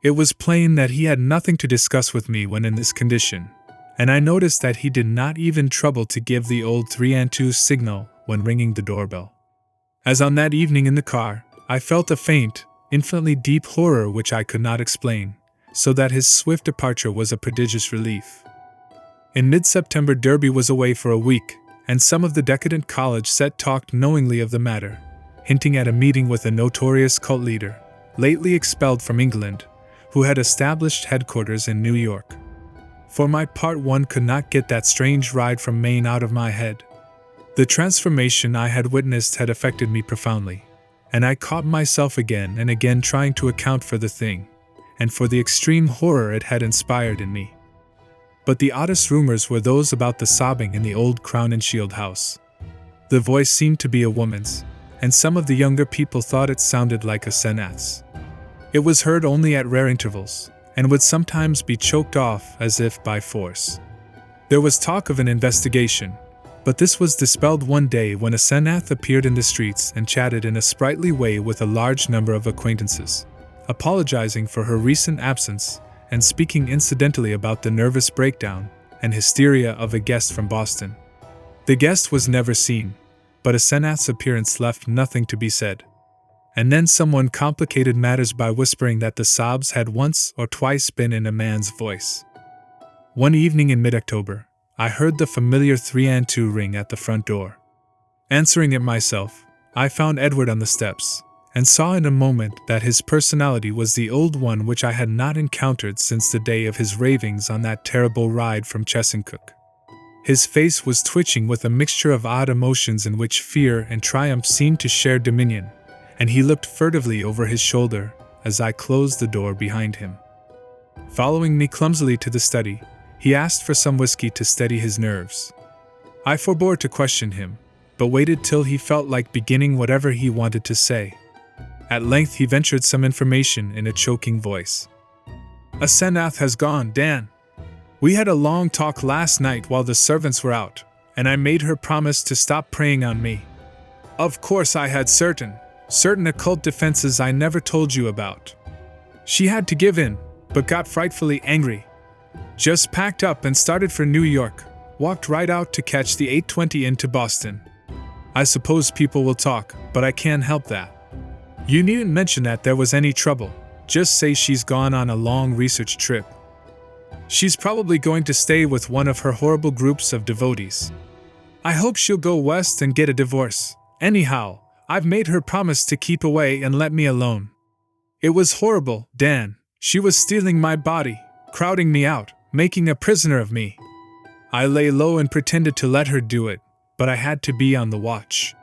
It was plain that he had nothing to discuss with me when in this condition, and I noticed that he did not even trouble to give the old 3-2 signal when ringing the doorbell. As on that evening in the car, I felt a faint, infinitely deep horror which I could not explain, so that his swift departure was a prodigious relief. In mid-September Derby was away for a week, and some of the decadent college set talked knowingly of the matter, hinting at a meeting with a notorious cult leader, lately expelled from England, who had established headquarters in New York. For my part, one could not get that strange ride from Maine out of my head. The transformation I had witnessed had affected me profoundly, and I caught myself again and again trying to account for the thing, and for the extreme horror it had inspired in me. But the oddest rumors were those about the sobbing in the old Crown and Shield house. The voice seemed to be a woman's, and some of the younger people thought it sounded like Asenath's. It was heard only at rare intervals, and would sometimes be choked off as if by force. There was talk of an investigation, but this was dispelled one day when Asenath appeared in the streets and chatted in a sprightly way with a large number of acquaintances, apologizing for her recent absence and speaking incidentally about the nervous breakdown and hysteria of a guest from Boston. The guest was never seen, but Asenath's appearance left nothing to be said. And then someone complicated matters by whispering that the sobs had once or twice been in a man's voice. One evening in mid-October, I heard the familiar 3-2 ring at the front door. Answering it myself, I found Edward on the steps, and saw in a moment that his personality was the old one which I had not encountered since the day of his ravings on that terrible ride from Chesuncook. His face was twitching with a mixture of odd emotions in which fear and triumph seemed to share dominion, and he looked furtively over his shoulder as I closed the door behind him. Following me clumsily to the study, he asked for some whiskey to steady his nerves. I forbore to question him, but waited till he felt like beginning whatever he wanted to say. At length he ventured some information in a choking voice. "Asenath has gone, Dan. We had a long talk last night while the servants were out, and I made her promise to stop preying on me. Of course I had certain occult defenses I never told you about. She had to give in, but got frightfully angry. Just packed up and started for New York, walked right out to catch the 8:20 into Boston. I suppose people will talk, but I can't help that. You needn't mention that there was any trouble, just say she's gone on a long research trip. She's probably going to stay with one of her horrible groups of devotees. I hope she'll go west and get a divorce. Anyhow, I've made her promise to keep away and let me alone. It was horrible, Dan. She was stealing my body, crowding me out, making a prisoner of me. I lay low and pretended to let her do it, but I had to be on the watch.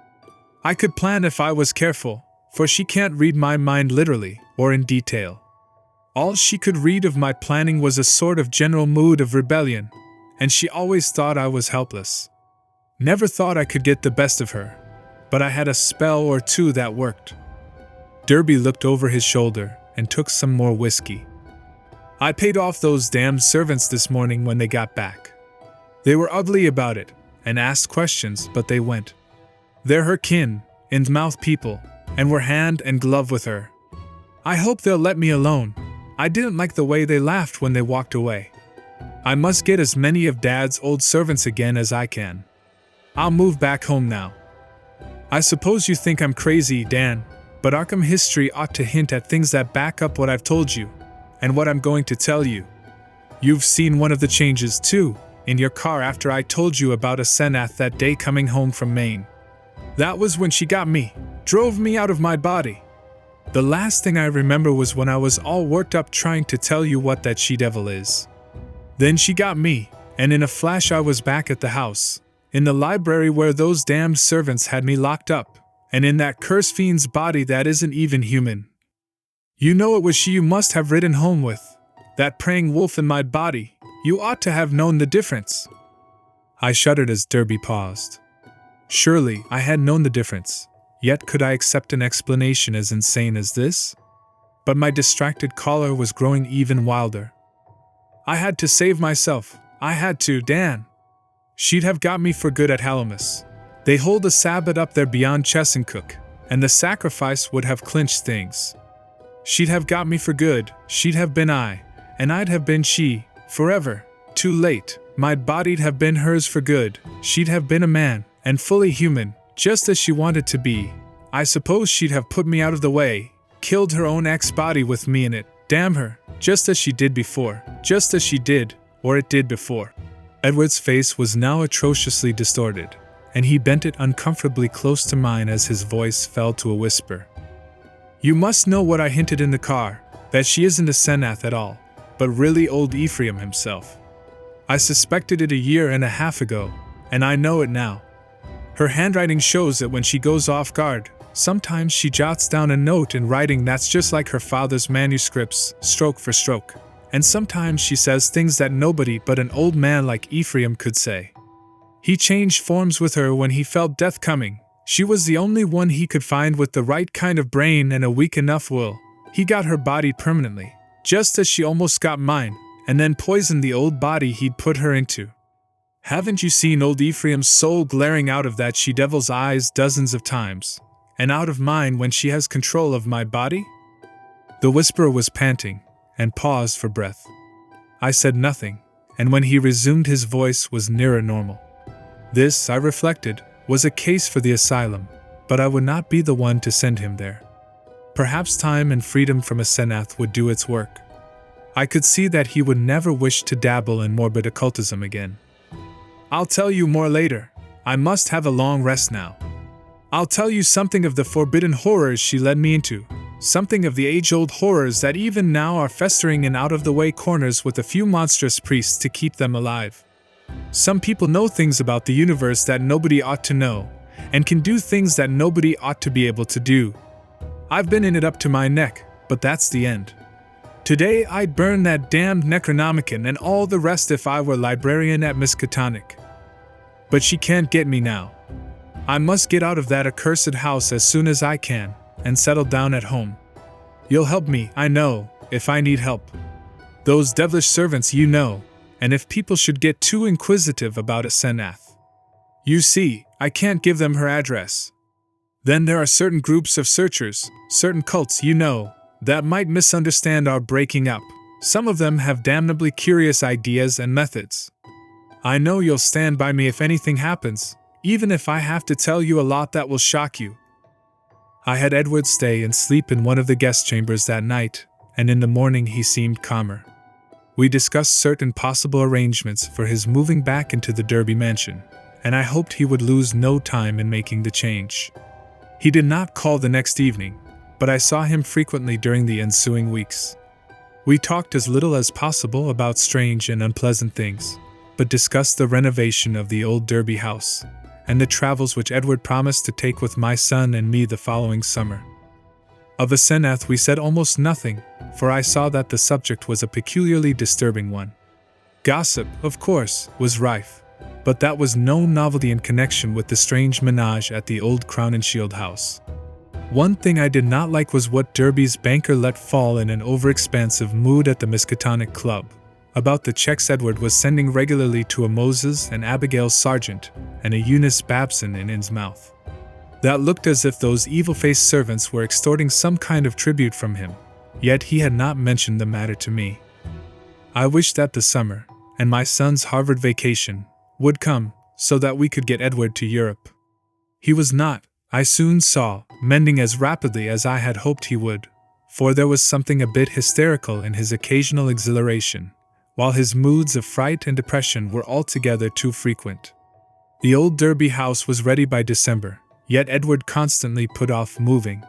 I could plan if I was careful, for she can't read my mind literally or in detail. All she could read of my planning was a sort of general mood of rebellion, and she always thought I was helpless. Never thought I could get the best of her, but I had a spell or two that worked. Derby looked over his shoulder and took some more whiskey. I paid off those damned servants this morning when they got back. They were ugly about it and asked questions, but they went. They're her kin, in-mouth people, and were hand and glove with her. I hope they'll let me alone. I didn't like the way they laughed when they walked away. I must get as many of Dad's old servants again as I can. I'll move back home now. I suppose you think I'm crazy, Dan, but Arkham history ought to hint at things that back up what I've told you, and what I'm going to tell you. You've seen one of the changes, too, in your car after I told you about Asenath that day coming home from Maine. That was when she got me, drove me out of my body. The last thing I remember was when I was all worked up trying to tell you what that she-devil is. Then she got me, and in a flash I was back at the house, in the library where those damned servants had me locked up, and in that cursed fiend's body that isn't even human. You know it was she you must have ridden home with, that praying wolf in my body. You ought to have known the difference. I shuddered as Derby paused. Surely I had known the difference, yet could I accept an explanation as insane as this? But my distracted caller was growing even wilder. I had to save myself. I had to, Dan. She'd have got me for good at Hallowmas. They hold a Sabbath up there beyond Chesuncook, and the sacrifice would have clinched things. She'd have got me for good, she'd have been I, and I'd have been she, forever. Too late, my body'd have been hers for good, she'd have been a man, and fully human, just as she wanted to be. I suppose she'd have put me out of the way, killed her own ex-body with me in it, damn her, just as she did before, just as she did, or it did before. Edward's face was now atrociously distorted, and he bent it uncomfortably close to mine as his voice fell to a whisper. You must know what I hinted in the car, that she isn't Asenath at all, but really old Ephraim himself. I suspected it 1.5 years ago, and I know it now. Her handwriting shows that when she goes off guard, sometimes she jots down a note in writing that's just like her father's manuscripts, stroke for stroke, and sometimes she says things that nobody but an old man like Ephraim could say. He changed forms with her when he felt death coming. She was the only one he could find with the right kind of brain and a weak enough will. He got her body permanently, just as she almost got mine, and then poisoned the old body he'd put her into. Haven't you seen old Ephraim's soul glaring out of that she-devil's eyes dozens of times, and out of mine when she has control of my body? The whisperer was panting, and paused for breath. I said nothing, and when he resumed his voice was nearer normal. This, I reflected, was a case for the asylum, but I would not be the one to send him there. Perhaps time and freedom from Asenath would do its work. I could see that he would never wish to dabble in morbid occultism again. I'll tell you more later. I must have a long rest now. I'll tell you something of the forbidden horrors she led me into, something of the age-old horrors that even now are festering in out-of-the-way corners with a few monstrous priests to keep them alive. Some people know things about the universe that nobody ought to know, and can do things that nobody ought to be able to do. I've been in it up to my neck, but that's the end. Today I'd burn that damned Necronomicon and all the rest if I were librarian at Miskatonic. But she can't get me now. I must get out of that accursed house as soon as I can, and settle down at home. You'll help me, I know, if I need help. Those devilish servants you know, and if people should get too inquisitive about Asenath. You see, I can't give them her address. Then there are certain groups of searchers, certain cults you know, that might misunderstand our breaking up. Some of them have damnably curious ideas and methods. I know you'll stand by me if anything happens, even if I have to tell you a lot that will shock you. I had Edward stay and sleep in one of the guest chambers that night, and in the morning he seemed calmer. We discussed certain possible arrangements for his moving back into the Derby mansion, and I hoped he would lose no time in making the change. He did not call the next evening, but I saw him frequently during the ensuing weeks. We talked as little as possible about strange and unpleasant things, but discussed the renovation of the old Derby house, and the travels which Edward promised to take with my son and me the following summer. Of Asenath we said almost nothing, for I saw that the subject was a peculiarly disturbing one. Gossip, of course, was rife, but that was no novelty in connection with the strange menage at the old Crown and Shield house. One thing I did not like was what Derby's banker let fall in an overexpansive mood at the Miskatonic Club, about the checks Edward was sending regularly to a Moses and Abigail Sargent and a Eunice Babson in Innsmouth. That looked as if those evil-faced servants were extorting some kind of tribute from him, yet he had not mentioned the matter to me. I wished that the summer, and my son's Harvard vacation, would come, so that we could get Edward to Europe. He was not, I soon saw, mending as rapidly as I had hoped he would, for there was something a bit hysterical in his occasional exhilaration, while his moods of fright and depression were altogether too frequent. The old Derby house was ready by December, yet Edward constantly put off moving.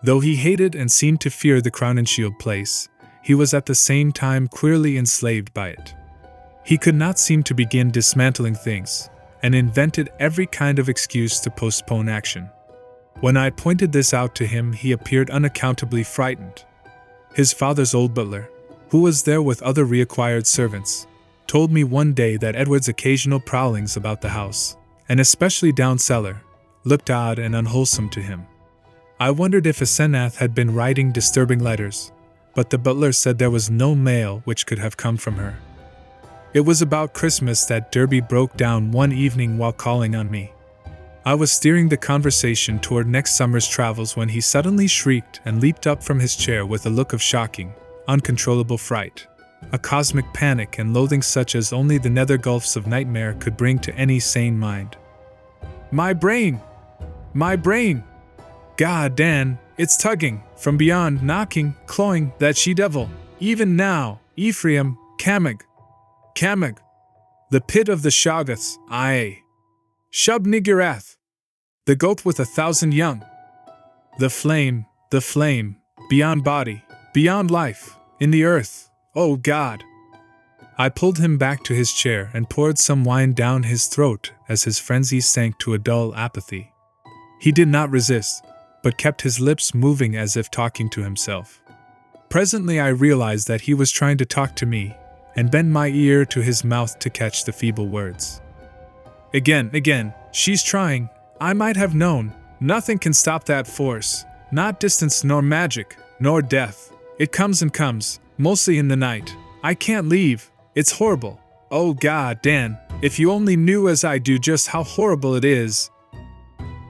Though he hated and seemed to fear the Crown and Shield place, he was at the same time queerly enslaved by it. He could not seem to begin dismantling things, and invented every kind of excuse to postpone action. When I pointed this out to him, he appeared unaccountably frightened. His father's old butler, who was there with other reacquired servants, told me one day that Edward's occasional prowlings about the house, and especially down cellar, looked odd and unwholesome to him. I wondered if Asenath had been writing disturbing letters, but the butler said there was no mail which could have come from her. It was about Christmas that Derby broke down one evening while calling on me. I was steering the conversation toward next summer's travels when he suddenly shrieked and leaped up from his chair with a look of shocking, uncontrollable fright, a cosmic panic and loathing such as only the nether gulfs of nightmare could bring to any sane mind. "My brain! My brain! God, Dan, it's tugging, from beyond, knocking, clawing, that she-devil, even now, Ephraim, Camag, the pit of the Shoggoths, aye, Shub-Niggurath, the goat with 1,000 young. The flame, beyond body, beyond life, in the earth, oh God!" I pulled him back to his chair and poured some wine down his throat as his frenzy sank to a dull apathy. He did not resist, but kept his lips moving as if talking to himself. Presently I realized that he was trying to talk to me, and bent my ear to his mouth to catch the feeble words. Again, she's trying. I might have known. Nothing can stop that force. Not distance nor magic, nor death. It comes and comes, mostly in the night. I can't leave. It's horrible. Oh God, Dan, if you only knew as I do just how horrible it is.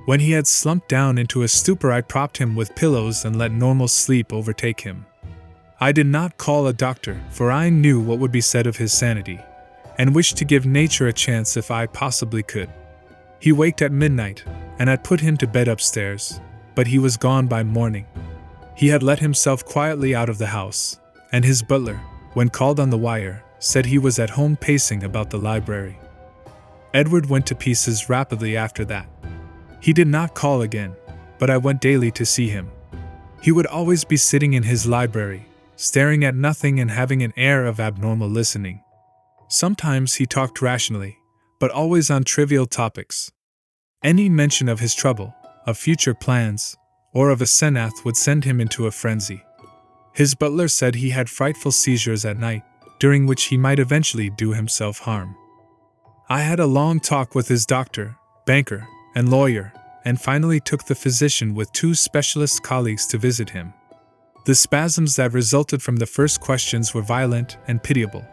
When he had slumped down into a stupor, I propped him with pillows and let normal sleep overtake him. I did not call a doctor, for I knew what would be said of his sanity, and wished to give nature a chance if I possibly could. He waked at midnight, and I'd put him to bed upstairs, but he was gone by morning. He had let himself quietly out of the house, and his butler, when called on the wire, said he was at home pacing about the library. Edward went to pieces rapidly after that. He did not call again, but I went daily to see him. He would always be sitting in his library, staring at nothing and having an air of abnormal listening. Sometimes he talked rationally, but always on trivial topics. Any mention of his trouble, of future plans, or of Asenath would send him into a frenzy. His butler said he had frightful seizures at night, during which he might eventually do himself harm. I had a long talk with his doctor, banker, and lawyer, and finally took the physician with 2 specialist colleagues to visit him. The spasms that resulted from the first questions were violent and pitiable,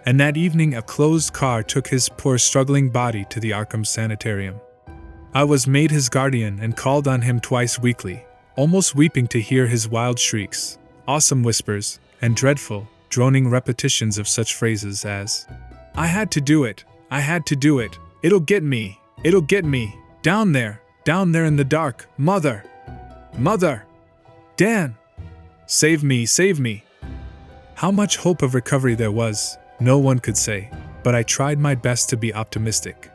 and that evening a closed car took his poor struggling body to the Arkham Sanitarium. I was made his guardian and called on him twice weekly, almost weeping to hear his wild shrieks, awesome whispers, and dreadful, droning repetitions of such phrases as, "I had to do it, it'll get me, down there in the dark, mother, Dan, save me. How much hope of recovery there was, no one could say, but I tried my best to be optimistic.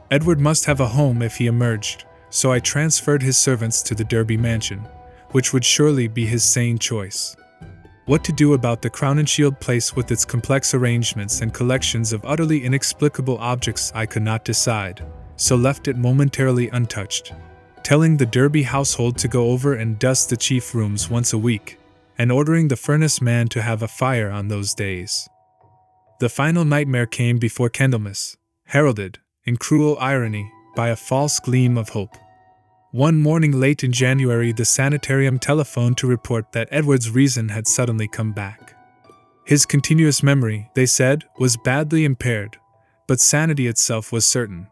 Edward must have a home if he emerged, so I transferred his servants to the Derby mansion, which would surely be his sane choice. What to do about the Crown and Shield place with its complex arrangements and collections of utterly inexplicable objects I could not decide, so left it momentarily untouched, telling the Derby household to go over and dust the chief rooms once a week, and ordering the furnace man to have a fire on those days. The final nightmare came before Candlemas, heralded, in cruel irony, by a false gleam of hope. One morning late in January, the sanitarium telephoned to report that Edward's reason had suddenly come back. His continuous memory, they said, was badly impaired, but sanity itself was certain.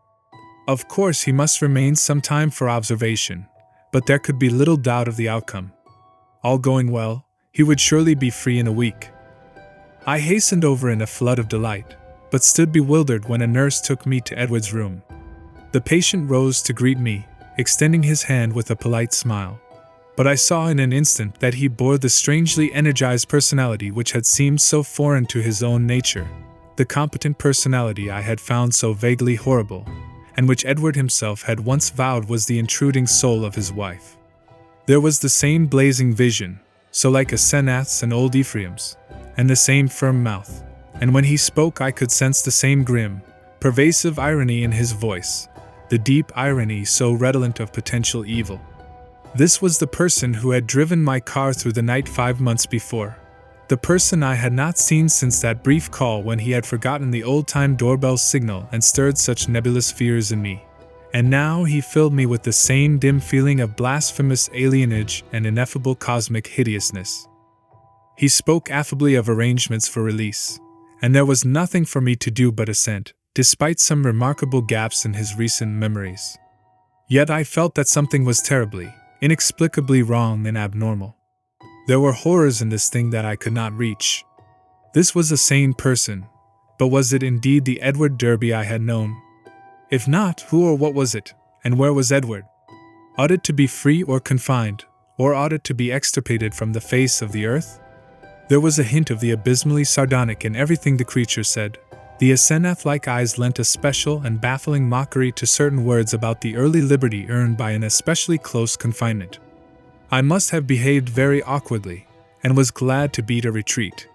Of course, he must remain some time for observation, but there could be little doubt of the outcome. All going well, he would surely be free in a week. I hastened over in a flood of delight, but stood bewildered when a nurse took me to Edward's room. The patient rose to greet me, extending his hand with a polite smile. But I saw in an instant that he bore the strangely energized personality which had seemed so foreign to his own nature, the competent personality I had found so vaguely horrible, and which Edward himself had once vowed was the intruding soul of his wife. There was the same blazing vision, so like Asenath's and old Ephraim's, and the same firm mouth, and when he spoke I could sense the same grim, pervasive irony in his voice, the deep irony so redolent of potential evil. This was the person who had driven my car through the night 5 months before, the person I had not seen since that brief call when he had forgotten the old-time doorbell signal and stirred such nebulous fears in me. And now he filled me with the same dim feeling of blasphemous alienage and ineffable cosmic hideousness. He spoke affably of arrangements for release, and there was nothing for me to do but assent, despite some remarkable gaps in his recent memories. Yet I felt that something was terribly, inexplicably wrong and abnormal. There were horrors in this thing that I could not reach. This was a sane person, but was it indeed the Edward Derby I had known? If not, who or what was it, and where was Edward? Ought it to be free or confined, or ought it to be extirpated from the face of the earth? There was a hint of the abysmally sardonic in everything the creature said. The Asenath-like eyes lent a special and baffling mockery to certain words about the early liberty earned by an especially close confinement. I must have behaved very awkwardly, and was glad to beat a retreat.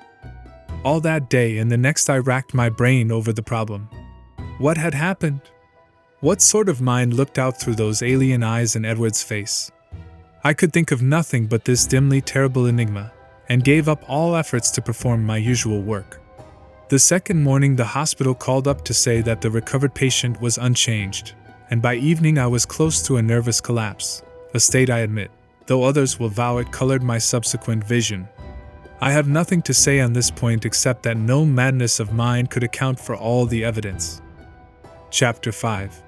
All that day and the next I racked my brain over the problem. What had happened? What sort of mind looked out through those alien eyes in Edward's face? I could think of nothing but this dimly terrible enigma, and gave up all efforts to perform my usual work. The second morning the hospital called up to say that the recovered patient was unchanged, and by evening I was close to a nervous collapse, a state I admit, though others will vow it colored my subsequent vision. I have nothing to say on this point except that no madness of mine could account for all the evidence. Chapter 5.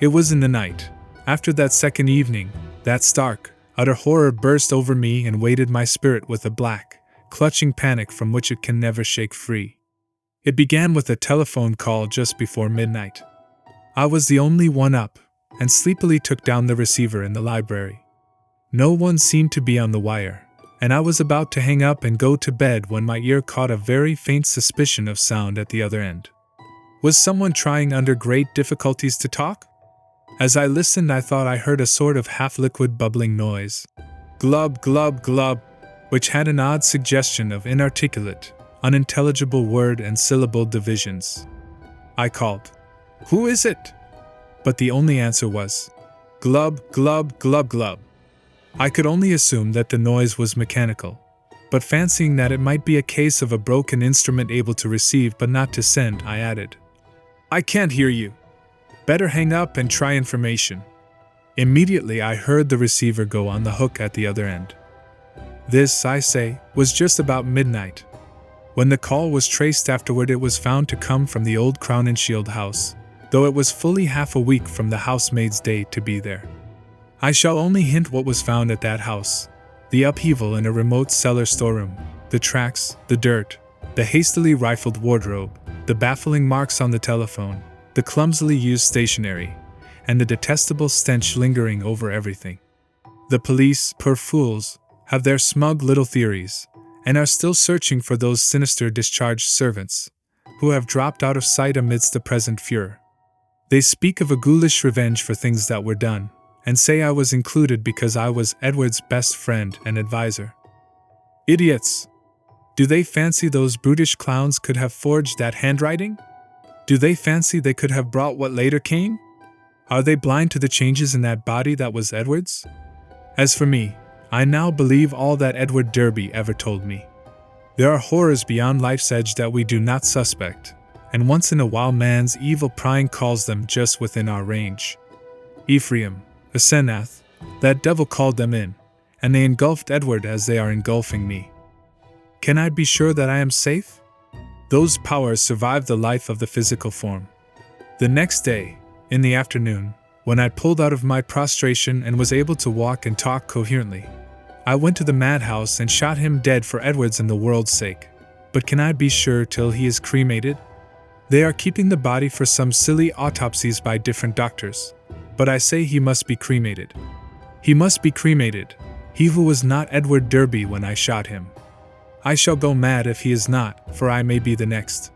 It was in the night, after that second evening, that stark, utter horror burst over me and weighted my spirit with a black, clutching panic from which it can never shake free. It began with a telephone call just before midnight. I was the only one up, and sleepily took down the receiver in the library. No one seemed to be on the wire, and I was about to hang up and go to bed when my ear caught a very faint suspicion of sound at the other end. Was someone trying under great difficulties to talk? As I listened, I thought I heard a sort of half-liquid bubbling noise. Glub, glub, glub, which had an odd suggestion of inarticulate, unintelligible word and syllable divisions. I called, "Who is it?" But the only answer was, "Glub, glub, glub, glub." I could only assume that the noise was mechanical, but fancying that it might be a case of a broken instrument able to receive but not to send, I added, "I can't hear you. Better hang up and try information." Immediately I heard the receiver go on the hook at the other end. This, I say, was just about midnight. When the call was traced afterward, it was found to come from the old Crown and Shield house, though it was fully half a week from the housemaid's day to be there. I shall only hint what was found at that house: the upheaval in a remote cellar storeroom, the tracks, the dirt, the hastily rifled wardrobe, the baffling marks on the telephone, the clumsily used stationery, and the detestable stench lingering over everything. The police, poor fools, have their smug little theories, and are still searching for those sinister discharged servants, who have dropped out of sight amidst the present furor. They speak of a ghoulish revenge for things that were done, and say I was included because I was Edward's best friend and advisor. Idiots! Do they fancy those brutish clowns could have forged that handwriting? Do they fancy they could have brought what later came? Are they blind to the changes in that body that was Edward's? As for me, I now believe all that Edward Derby ever told me. There are horrors beyond life's edge that we do not suspect, and once in a while man's evil prying calls them just within our range. Ephraim, Asenath, that devil called them in, and they engulfed Edward as they are engulfing me. Can I be sure that I am safe? Those powers survived the life of the physical form. The next day, in the afternoon, when I pulled out of my prostration and was able to walk and talk coherently, I went to the madhouse and shot him dead for Edward's and the world's sake. But can I be sure till he is cremated? They are keeping the body for some silly autopsies by different doctors, but I say he must be cremated. He must be cremated, he who was not Edward Derby when I shot him. I shall go mad if he is not, for I may be the next.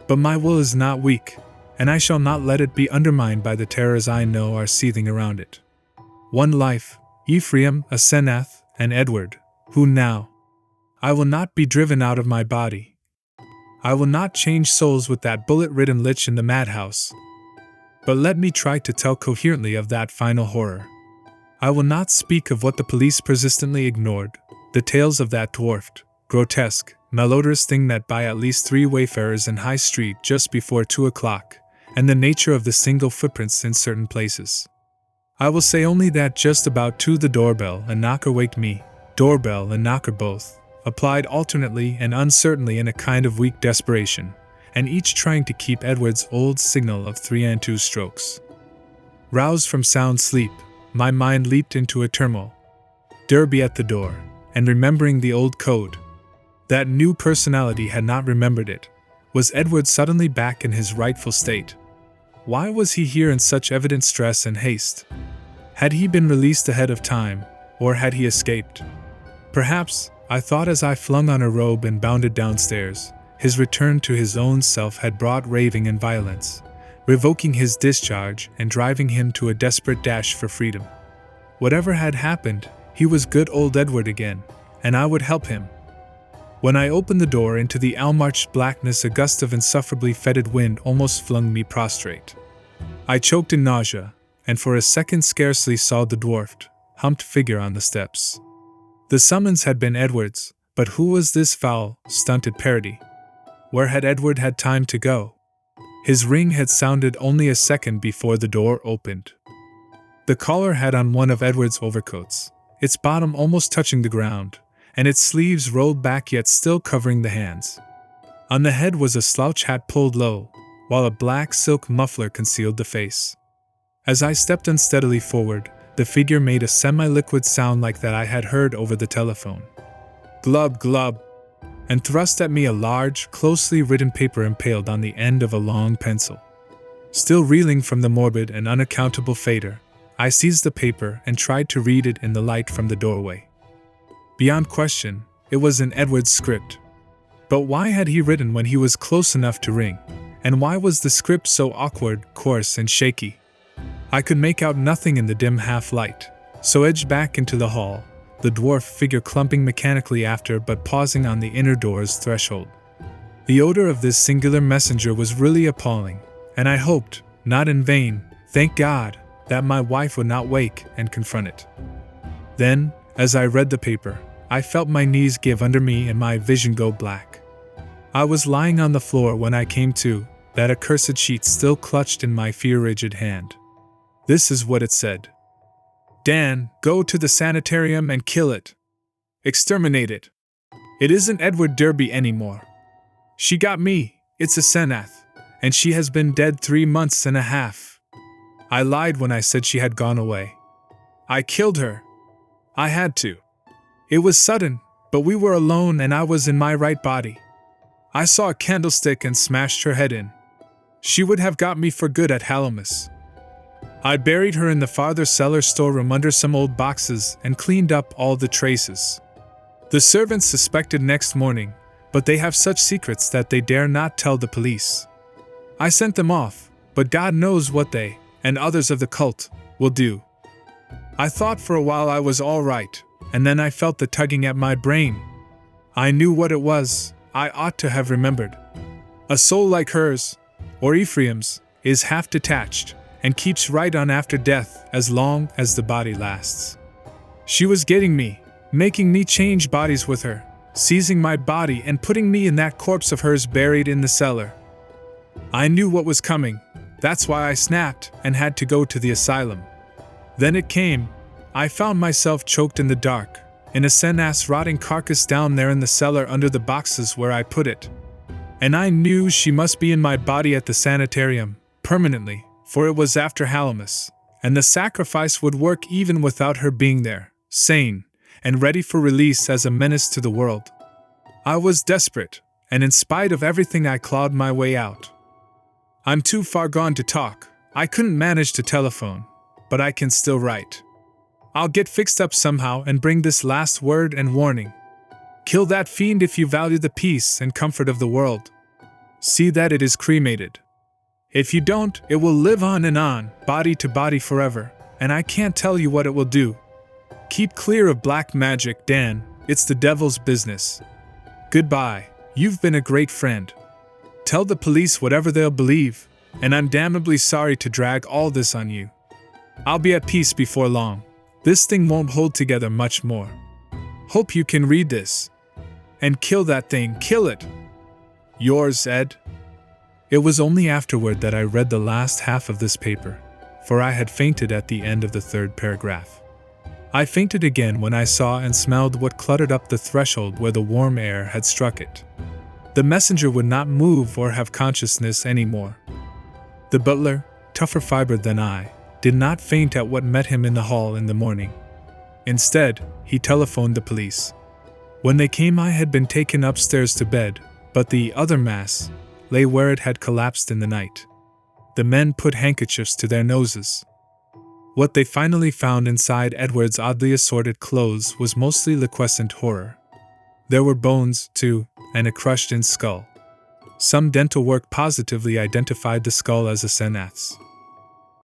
But my will is not weak, and I shall not let it be undermined by the terrors I know are seething around it. One life, Ephraim, Asenath, and Edward, who now? I will not be driven out of my body. I will not change souls with that bullet-ridden lich in the madhouse. But let me try to tell coherently of that final horror. I will not speak of what the police persistently ignored, the tales of that dwarfed, grotesque, malodorous thing met by at least 3 wayfarers in High Street just before 2 o'clock, and the nature of the single footprints in certain places. I will say only that just about 2 the doorbell and knocker waked me, doorbell and knocker both, applied alternately and uncertainly in a kind of weak desperation, and each trying to keep Edward's old signal of 3 and 2 strokes. Roused from sound sleep, my mind leaped into a turmoil. Derby at the door, and remembering the old code. That new personality had not remembered it. Was Edward suddenly back in his rightful state? Why was he here in such evident stress and haste? Had he been released ahead of time, or had he escaped? Perhaps, I thought as I flung on a robe and bounded downstairs, his return to his own self had brought raving and violence, revoking his discharge and driving him to a desperate dash for freedom. Whatever had happened, he was good old Edward again, and I would help him. When I opened the door into the elm-arched blackness, a gust of insufferably fetid wind almost flung me prostrate. I choked in nausea, and for a second scarcely saw the dwarfed, humped figure on the steps. The summons had been Edward's, but who was this foul, stunted parody? Where had Edward had time to go? His ring had sounded only a second before the door opened. The collar had on one of Edward's overcoats, its bottom almost touching the ground, and its sleeves rolled back yet still covering the hands. On the head was a slouch hat pulled low, while a black silk muffler concealed the face. As I stepped unsteadily forward, the figure made a semi-liquid sound like that I had heard over the telephone. Glub glub, and thrust at me a large, closely written paper impaled on the end of a long pencil. Still reeling from the morbid and unaccountable fader, I seized the paper and tried to read it in the light from the doorway. Beyond question, it was in Edward's script. But why had he written when he was close enough to ring? And why was the script so awkward, coarse, and shaky? I could make out nothing in the dim half-light, so edged back into the hall, the dwarf figure clumping mechanically after but pausing on the inner door's threshold. The odor of this singular messenger was really appalling, and I hoped, not in vain, thank God, that my wife would not wake and confront it. Then, as I read the paper, I felt my knees give under me and my vision go black. I was lying on the floor when I came to, that accursed sheet still clutched in my fear-rigid hand. This is what it said. Dan, go to the sanitarium and kill it. Exterminate it. It isn't Edward Derby anymore. She got me, it's Asenath, and she has been dead 3 months and a half. I lied when I said she had gone away. I killed her. I had to. It was sudden, but we were alone and I was in my right body. I saw a candlestick and smashed her head in. She would have got me for good at Hallowmas. I buried her in the farther cellar storeroom under some old boxes and cleaned up all the traces. The servants suspected next morning, but they have such secrets that they dare not tell the police. I sent them off, but God knows what they, and others of the cult, will do. I thought for a while I was all right, and then I felt the tugging at my brain. I knew what it was. I ought to have remembered. A soul like hers, or Ephraim's, is half detached, and keeps right on after death as long as the body lasts. She was getting me, making me change bodies with her, seizing my body and putting me in that corpse of hers buried in the cellar. I knew what was coming, that's why I snapped and had to go to the asylum. Then it came. I found myself choked in the dark, in Asenath's rotting carcass down there in the cellar under the boxes where I put it. And I knew she must be in my body at the sanitarium, permanently, for it was after Hallowmas, and the sacrifice would work even without her being there, sane, and ready for release as a menace to the world. I was desperate, and in spite of everything I clawed my way out. I'm too far gone to talk. I couldn't manage to telephone, but I can still write. I'll get fixed up somehow and bring this last word and warning. Kill that fiend if you value the peace and comfort of the world. See that it is cremated. If you don't, it will live on, body to body forever, and I can't tell you what it will do. Keep clear of black magic, Dan. It's the devil's business. Goodbye. You've been a great friend. Tell the police whatever they'll believe, and I'm damnably sorry to drag all this on you. I'll be at peace before long. This thing won't hold together much more. Hope you can read this. And kill that thing, kill it. Yours, Ed. It was only afterward that I read the last half of this paper, for I had fainted at the end of the third paragraph. I fainted again when I saw and smelled what cluttered up the threshold where the warm air had struck it. The messenger would not move or have consciousness anymore. The butler, tougher fibered than I, did not faint at what met him in the hall in the morning. Instead, he telephoned the police. When they came, I had been taken upstairs to bed, but the other mass lay where it had collapsed in the night. The men put handkerchiefs to their noses. What they finally found inside Edward's oddly assorted clothes was mostly liquescent horror. There were bones, too, and a crushed-in skull. Some dental work positively identified the skull as Asenath's.